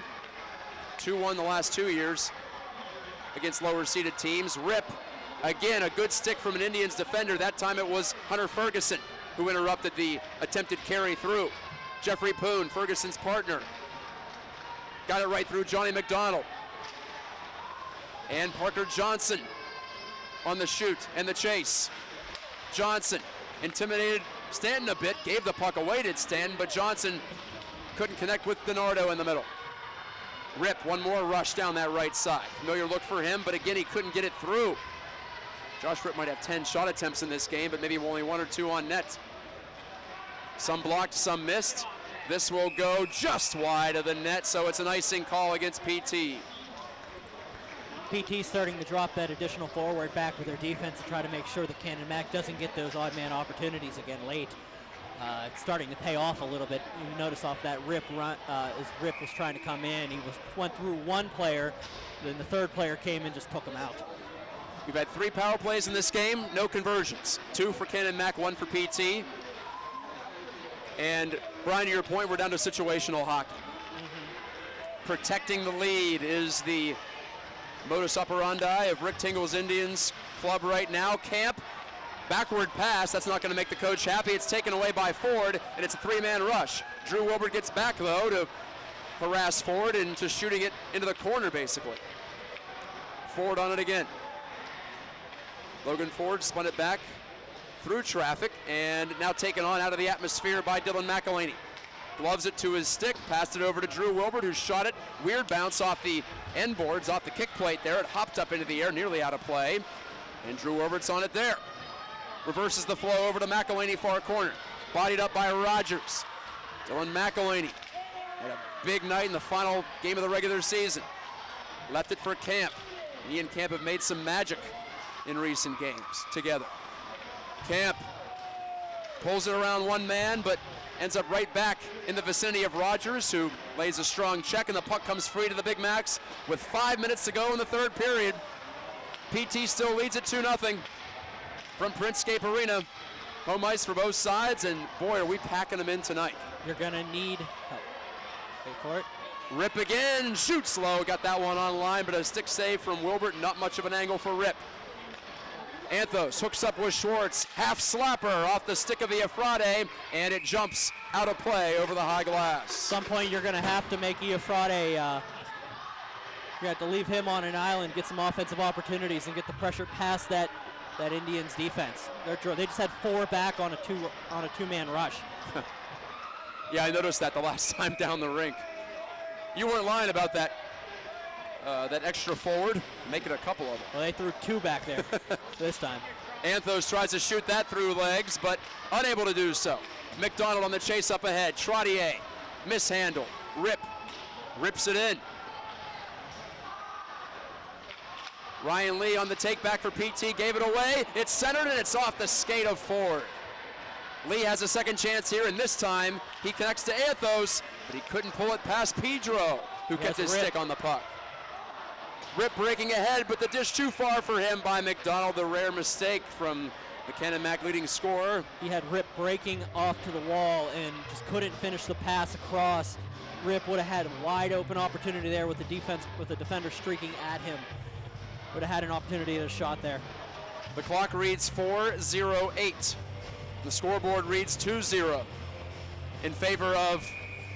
S3: 2-1 the last 2 years against lower-seeded teams. Ripp, again, a good stick from an Indians defender. That time it was Hunter Ferguson who interrupted the attempted carry through. Jeffrey Poon, Ferguson's partner, got it right through Johnny McDonald. And Parker Johnson on the shoot and the chase. Johnson intimidated Stanton a bit, gave the puck away to Stanton, but Johnson couldn't connect with DiNardo in the middle. Ripp, one more rush down that right side. Familiar look for him, but again, he couldn't get it through. Josh Ripp might have 10 shot attempts in this game, but maybe only 1 or 2 on net. Some blocked, some missed. This will go just wide of the net, so it's an icing call against PT.
S4: PT starting to drop that additional forward back with their defense to try to make sure that Canon-Mac doesn't get those odd man opportunities again late. It's starting to pay off a little bit. You notice off that Ripp run, as Ripp was trying to come in, he went through 1 player, then the 3rd player came and just took him out.
S3: We've had 3 power plays in this game, no conversions. 2 for Canon-Mac, 1 for PT. And Brian, to your point, we're down to situational hockey. Protecting the lead is the modus operandi of Rick Tingle's Indians club right now. Camp, backward pass, that's not going to make the coach happy. It's taken away by Ford, and it's a 3-man rush. Drew Wilbert gets back, though, to harass Ford into shooting it into the corner, basically. Ford on it again. Logan Ford spun it back through traffic, and now taken on out of the atmosphere by Dylan McElhaney. Gloves it to his stick, passed it over to Drew Wilbert, who shot it. Weird bounce off the end boards, off the kick plate there. It hopped up into the air, nearly out of play. And Drew Wilbert's on it there. Reverses the flow over to McElhaney, far corner. Bodied up by Rogers. Dylan McElhaney had a big night in the final game of the regular season. Left it for Camp. He and Camp have made some magic in recent games together. Camp pulls it around 1 man, but ends up right back in the vicinity of Rogers, who lays a strong check, and the puck comes free to the Big Macs with 5 minutes to go in the 3rd period. PT still leads it 2-0 from Printscape Arena. Home ice for both sides, and boy, are we packing them in tonight.
S4: You're gonna need help. Wait for it.
S3: Ripp again, shoots low, got that one on line, but a stick save from Wilbert, not much of an angle for Ripp. Anthos hooks up with Schwartz, half slapper off the stick of Iafrate, and it jumps out of play over the high glass.
S4: At some point you're gonna have to make Iafrate, you have to leave him on an island, get some offensive opportunities, and get the pressure past that Indians defense. They just had 4 back on a 2-man rush.
S3: Yeah, I noticed that the last time down the rink. You weren't lying about that. That extra forward, make it a couple of them.
S4: Well, they threw 2 back there this time.
S3: Anthos tries to shoot that through legs, but unable to do so. McDonald on the chase up ahead. Trottier, mishandle. Ripp, rips it in. Ryan Lee on the take back for PT, gave it away. It's centered and it's off the skate of Ford. Lee has a second chance here, and this time he connects to Anthos, but he couldn't pull it past Pedro, who kept his stick on the puck. Ripp breaking ahead, but the dish too far for him by McDonald. The rare mistake from the Canon-Mac leading scorer.
S4: He had Ripp breaking off to the wall and just couldn't finish the pass across. Ripp would have had a wide open opportunity there with the defense, with the defender streaking at him. Would have had an opportunity at a shot there.
S3: The clock reads 4:08. The scoreboard reads 2-0 in favor of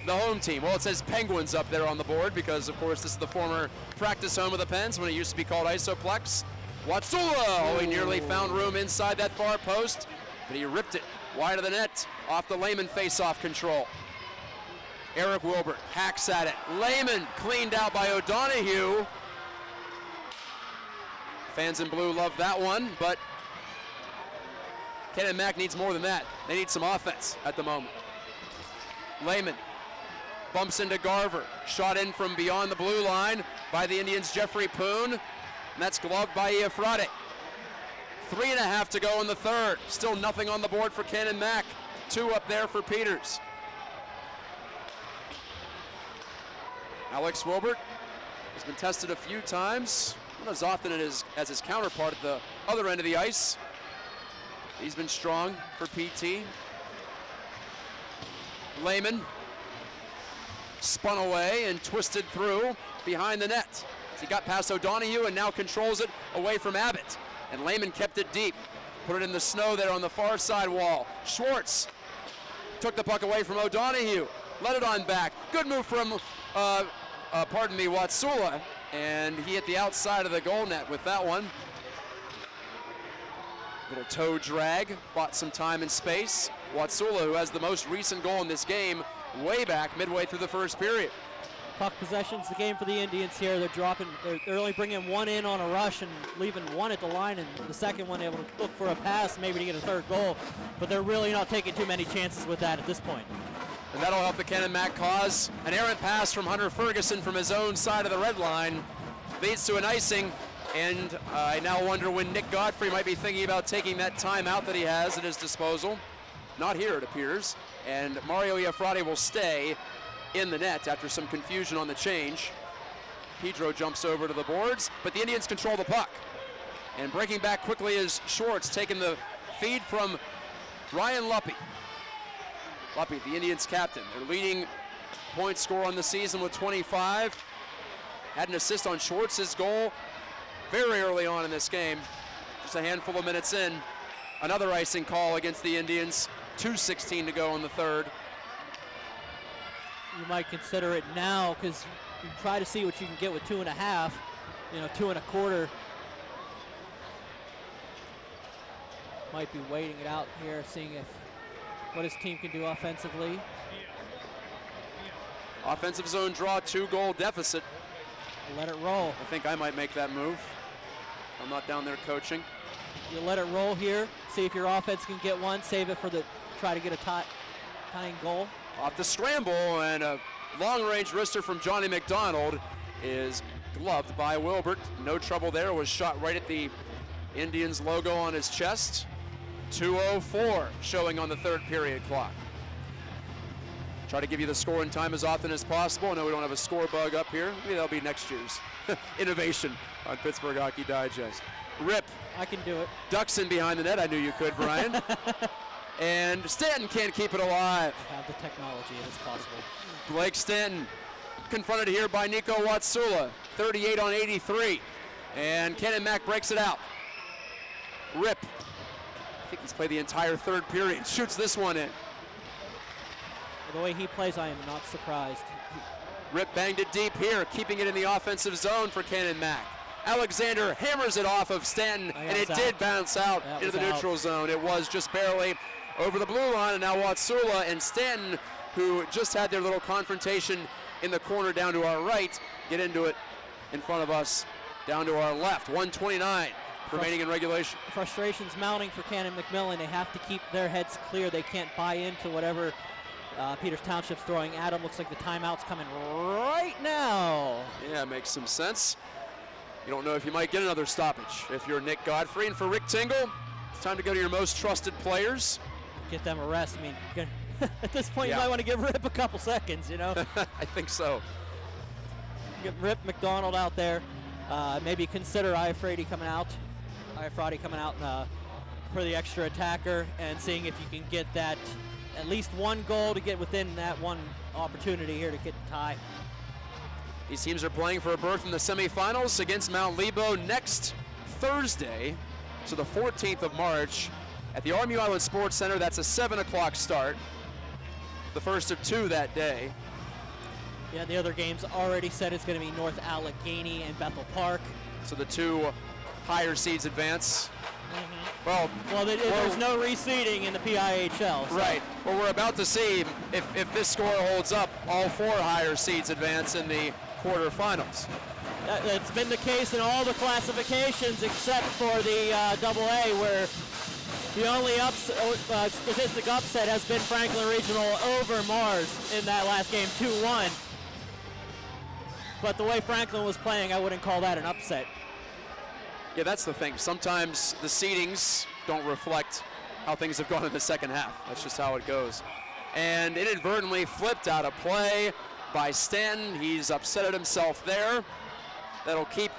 S3: the home team. Well, it says Penguins up there on the board because, of course, this is the former practice home of the Pens when it used to be called Isoplex. Watsula, he nearly found room inside that far post, but he ripped it wide of the net off the Lehman face-off control. Eric Wilbert hacks at it. Lehman cleaned out by O'Donoghue. Fans in blue love that one, but Canon-Mac needs more than that. They need some offense at the moment. Lehman bumps into Garver. Shot in from beyond the blue line by the Indians' Jeffrey Poon. And that's gloved by Iafrate. 3.5 to go in the third. Still nothing on the board for Canon-Mac. 2 up there for Peters. Alex Wilbert has been tested a few times, not as often as his counterpart at the other end of the ice. He's been strong for PT. Lehman spun away and twisted through behind the net. He got past O'Donoghue and now controls it away from Abbott. And Lehman kept it deep. Put it in the snow there on the far side wall. Schwartz took the puck away from O'Donoghue. Let it on back. Good move from, Watsula. And he hit the outside of the goal net with that one. Little toe drag, bought some time and space. Watsula, who has the most recent goal in this game, way back midway through the first period.
S4: Puck possession's the game for the Indians here. They're only bringing one in on a rush and leaving one at the line, and the second one able to look for a pass, maybe to get a third goal. But they're really not taking too many chances with that at this point.
S3: And that'll help the Canon-Mac cause. An errant pass from Hunter Ferguson from his own side of the red line leads to an icing. And I now wonder when Nick Godfrey might be thinking about taking that timeout that he has at his disposal. Not here, it appears. And Mario Iafrate will stay in the net after some confusion on the change. Pedro jumps over to the boards, but the Indians control the puck. And breaking back quickly is Schwartz, taking the feed from Ryan Luppe. Luppe, the Indians' captain. Their leading point scorer on the season with 25. Had an assist on Schwartz's goal very early on in this game. Just a handful of minutes in. Another icing call against the Indians. 2:16 to go in the third.
S4: You might consider it now because you try to see what you can get with 2.5, 2.25. Might be waiting it out here, seeing what his team can do offensively.
S3: Offensive zone draw, 2-goal deficit.
S4: Let it roll.
S3: I think I might make that move. I'm not down there coaching.
S4: You let it roll here. See if your offense can get one. Save it for try to get a tying goal.
S3: Off the scramble, and a long-range wrister from Johnny McDonald is gloved by Wilbert. No trouble there. Was shot right at the Indians logo on his chest. 2:04 showing on the third period clock. Try to give you the score in time as often as possible. I know we don't have a score bug up here. Maybe that'll be next year's innovation on Pittsburgh Hockey Digest. Rip.
S4: I can do it.
S3: Ducks in behind the net. I knew you could, Brian. And Stanton can't keep it alive.
S4: I have the technology. It is possible.
S3: Blake Stanton confronted here by Nico Watsula. 38 on 83. And Canon-Mac breaks it out. Rip. I think he's played the entire third period. Shoots this one in.
S4: The way he plays, I am not surprised.
S3: Rip banged it deep here, keeping it in the offensive zone for Canon-Mac. Alexander hammers it off of Stanton, and it did bounce out into the neutral zone. It was just barely over the blue line, and now Watsula and Stanton, who just had their little confrontation in the corner down to our right, get into it in front of us down to our left. 1:29 remaining in regulation.
S4: Frustration's mounting for Canon-McMillan. They have to keep their heads clear. They can't buy into whatever Peters Township's throwing at them. Looks like the timeout's coming right now.
S3: Yeah, makes some sense. You don't know if you might get another stoppage if you're Nick Godfrey. And for Rick Tingle, it's time to go to your most trusted players.
S4: Get them a rest. I mean, at this point, you might want to give Rip a couple seconds,
S3: I think so.
S4: Get Rip McDonald out there. Maybe consider Iafrate coming out for the extra attacker and seeing if you can get that at least one goal to get within that one opportunity here to get the tie.
S3: These teams are playing for a berth in the semifinals against Mount Lebo next Thursday. to the 14th of March at the Army Island Sports Center. That's a 7 o'clock start. The first of 2 that day.
S4: Yeah, the other games already said it's going to be North Allegheny and Bethel Park.
S3: So the 2 higher seeds advance. Well,
S4: there's no reseeding in the PIHL. So.
S3: Right. Well, we're about to see if this score holds up, all 4 higher seeds advance in the quarterfinals.
S4: That's been the case in all the classifications except for the AA, where the only statistic upset has been Franklin Regional over Mars in that last game, 2-1. But the way Franklin was playing, I wouldn't call that an upset.
S3: Yeah, that's the thing. Sometimes the seedings don't reflect how things have gone in the second half. That's just how it goes. And inadvertently flipped out of play by Stanton. He's upset at himself there. That'll keep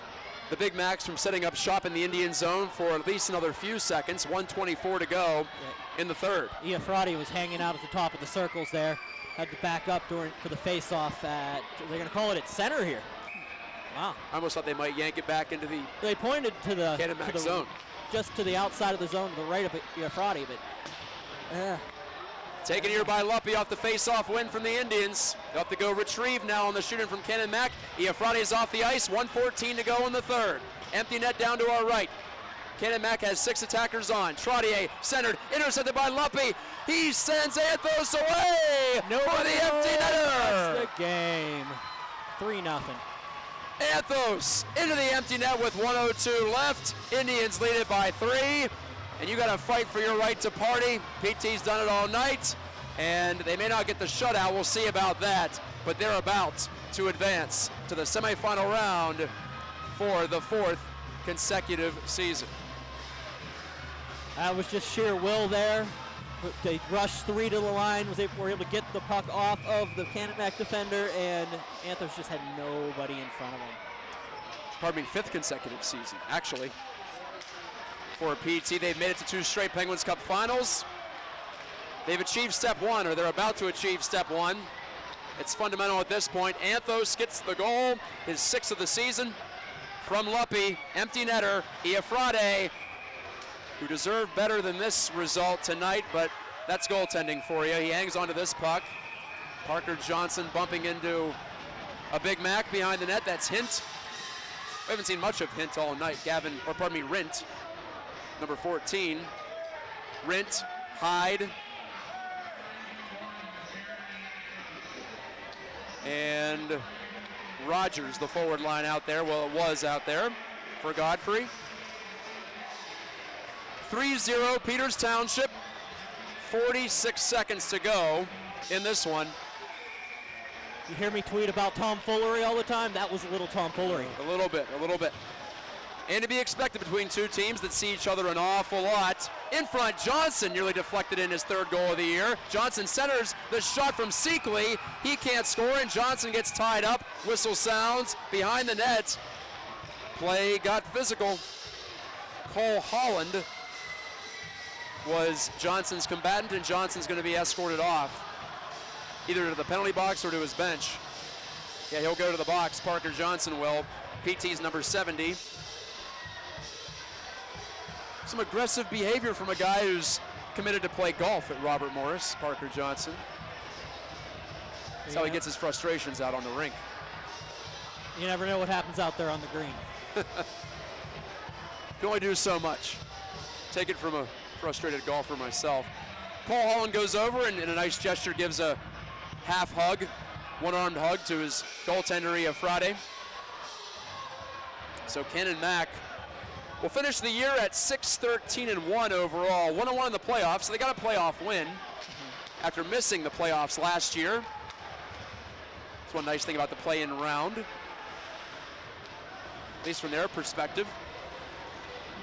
S3: the Big Macs from setting up shop in the Indian zone for at least another few seconds. 1:24 to go in the third.
S4: Iafrati was hanging out at the top of the circles there. Had to back up for the face-off at, they're going to call it at center here. Wow.
S3: I almost thought they might yank it back into the
S4: They pointed to the
S3: Canon-McMillan zone.
S4: Just to the outside of the zone to the right of Iafrati, but
S3: taken here by Luppy off the face-off win from the Indians. They'll have to go retrieve now on the shooting from Canon-Mac. Iafrati is off the ice, 1:14 to go in the third. Empty net down to our right. Canon-Mac has 6 attackers on. Trottier centered, intercepted by Luppy. He sends Anthos away for the empty netter.
S4: That's the game. 3-0.
S3: Anthos into the empty net with 1:02 left. Indians lead it by 3. And you got to fight for your right to party. PT's done it all night, and they may not get the shutout. We'll see about that, but they're about to advance to the semifinal round for the 4th consecutive season.
S4: That was just sheer will there. They rushed 3 to the line, were able to get the puck off of the Canon-Mac defender, and Anthos just had nobody in front of him.
S3: Pardon me, 5th consecutive season, actually. For PT, they've made it to 2 straight Penguins Cup finals. They've achieved step 1, or they're about to achieve step 1. It's fundamental at this point. Anthos gets the goal, his 6th of the season. From Luppy, empty netter, Iafrati, who deserved better than this result tonight, but that's goaltending for you. He hangs onto this puck. Parker Johnson bumping into a Big Mac behind the net. That's Hint. We haven't seen much of Hint all night. Rint. Number 14, Rint, Hyde, and Rogers, the forward line out there. Well, it was out there for Godfrey. 3-0 Peters Township, 46 seconds to go in this one.
S4: You hear me tweet about tomfoolery all the time? That was a little tomfoolery.
S3: A little bit. And to be expected between 2 teams that see each other an awful lot. In front, Johnson nearly deflected in his 3rd goal of the year. Johnson centers the shot from Seekley. He can't score, and Johnson gets tied up. Whistle sounds behind the net. Play got physical. Cole Holland was Johnson's combatant, and Johnson's going to be escorted off, either to the penalty box or to his bench. Yeah, he'll go to the box. Parker Johnson will. PT's number 70. Some aggressive behavior from a guy who's committed to play golf at Robert Morris, Parker Johnson. That's how he gets his frustrations out on the rink.
S4: You never know what happens out there on the green.
S3: Can only do so much. Take it from a frustrated golfer myself. Cole Holland goes over and in a nice gesture gives a half hug, one-armed hug to his goaltender Iafrati. So Canon-Mac will finish the year at 6-13-1 overall, 1-1 in the playoffs. So they got a playoff win after missing the playoffs last year. That's one nice thing about the play-in round, at least from their perspective.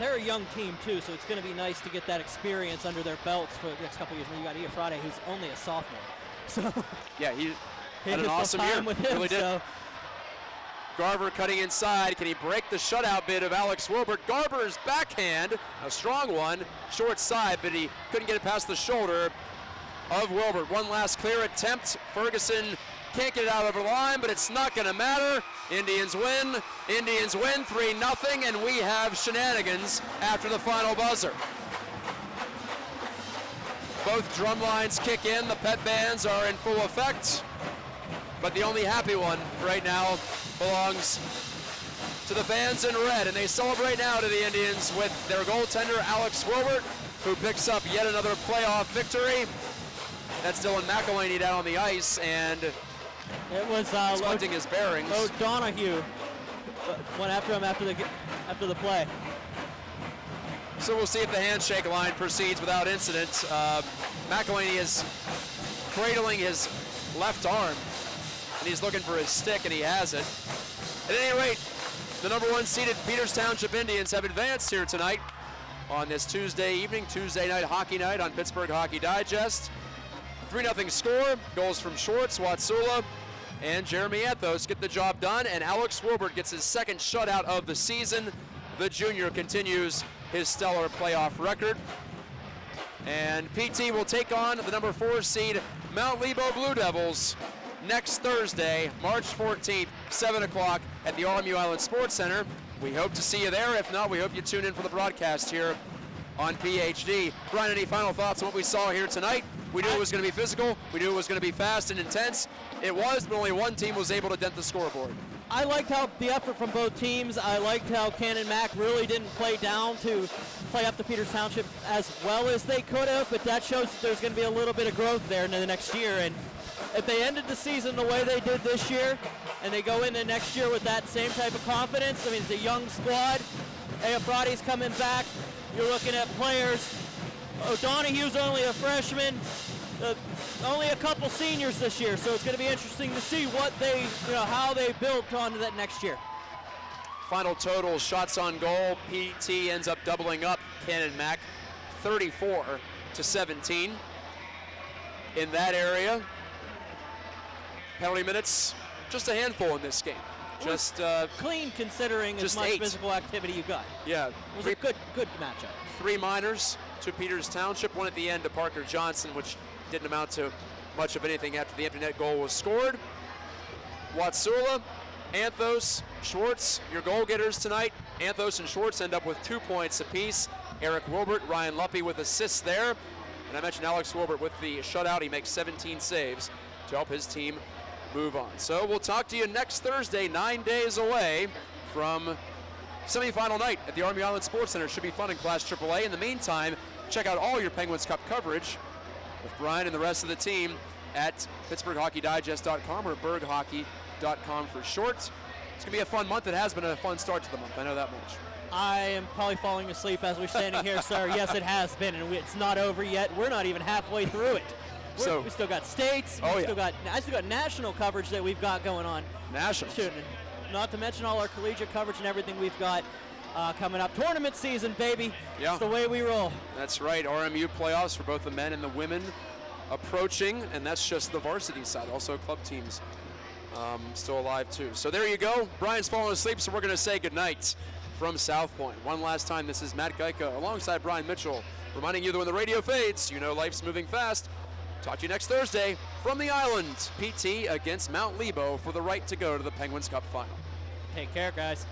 S4: They're a young team too, so it's going to be nice to get that experience under their belts for the next couple of years. You got Iafrati, who's only a sophomore. So
S3: yeah, he had an awesome year.
S4: With him,
S3: really did.
S4: So.
S3: Garver cutting inside. Can he break the shutout bid of Alex Wilbert? Garver's backhand, a strong one, short side, but he couldn't get it past the shoulder of Wilbert. One last clear attempt. Ferguson can't get it out over the line, but it's not going to matter. Indians win. Indians win 3-0, and we have shenanigans after the final buzzer. Both drum lines kick in. The pet bands are in full effect, but the only happy one right now belongs to the fans in red, and they celebrate now to the Indians with their goaltender, Alex Wilbert, who picks up yet another playoff victory. That's Dylan McElhaney down on the ice, and
S4: it was
S3: hunting his bearings.
S4: O'Donoghue went after him after the play.
S3: So we'll see if the handshake line proceeds without incident. McElhaney is cradling his left arm, and he's looking for his stick, and he has it. At any rate, the number 1 seeded Peters Township Indians have advanced here tonight on this Tuesday evening, Tuesday night hockey night on Pittsburgh Hockey Digest. 3-0 score, goals from Schwartz, Watsula, and Jeremy Anthos get the job done, and Alex Wilbert gets his second shutout of the season. The junior continues his stellar playoff record. And PT will take on the number 4 seed Mount Lebo Blue Devils next Thursday, March 14th, 7 o'clock at the RMU Island Sports Center. We hope to see you there. If not, we hope you tune in for the broadcast here on PHD. Brian, any final thoughts on what we saw here tonight? We knew it was going to be physical. We knew it was going to be fast and intense. It was, but only one team was able to dent the scoreboard.
S4: I liked how the effort from both teams. I liked how Canon-Mac really didn't play down to play up to Peters Township as well as they could have, but that shows that there's going to be a little bit of growth there in the next year. And if they ended the season the way they did this year, and they go into next year with that same type of confidence, I mean, it's a young squad. Ayafradi's coming back. You're looking at players. O'Donoghue's only a freshman. Only a couple seniors this year, so it's going to be interesting to see what they, how they build onto that next year.
S3: Final total shots on goal. PT ends up doubling up Canon-Mac 34-17 in that area. Penalty minutes, just a handful in this game. Just
S4: clean considering as much
S3: 8
S4: physical activity you got.
S3: Yeah,
S4: It was a good matchup.
S3: 3 minors to Peters Township, 1 at the end to Parker Johnson, which didn't amount to much of anything after the empty net goal was scored. Watsula, Anthos, Schwartz, your goal getters tonight. Anthos and Schwartz end up with 2 points apiece. Eric Wilbert, Ryan Luppy with assists there. And I mentioned Alex Wilbert with the shutout. He makes 17 saves to help his team move on. So we'll talk to you next Thursday, 9 days away from semifinal night at the Army Island Sports Center. Should be fun in Class AAA. In the meantime, check out all your Penguins Cup coverage with Brian and the rest of the team at PittsburghHockeyDigest.com or BurghHockey.com for short. It's going to be a fun month. It has been a fun start to the month. I know that much.
S4: I am probably falling asleep as we're standing here, sir. Yes, it has been, and it's not over yet. We're not even halfway through it. We still got states. I still got national coverage that we've got going on.
S3: National.
S4: Not to mention all our collegiate coverage and everything we've got coming up. Tournament season, baby.
S3: Yeah.
S4: It's the way we roll.
S3: That's right. RMU playoffs for both the men and the women approaching, and that's just the varsity side. Also club teams still alive too. So there you go. Brian's falling asleep, so we're going to say goodnight from South Point. One last time, this is Matt Geica alongside Brian Mitchell, reminding you that when the radio fades, you know life's moving fast. Talk to you next Thursday from the island. PT against Mount Lebo for the right to go to the Penguins Cup final.
S4: Take care, guys.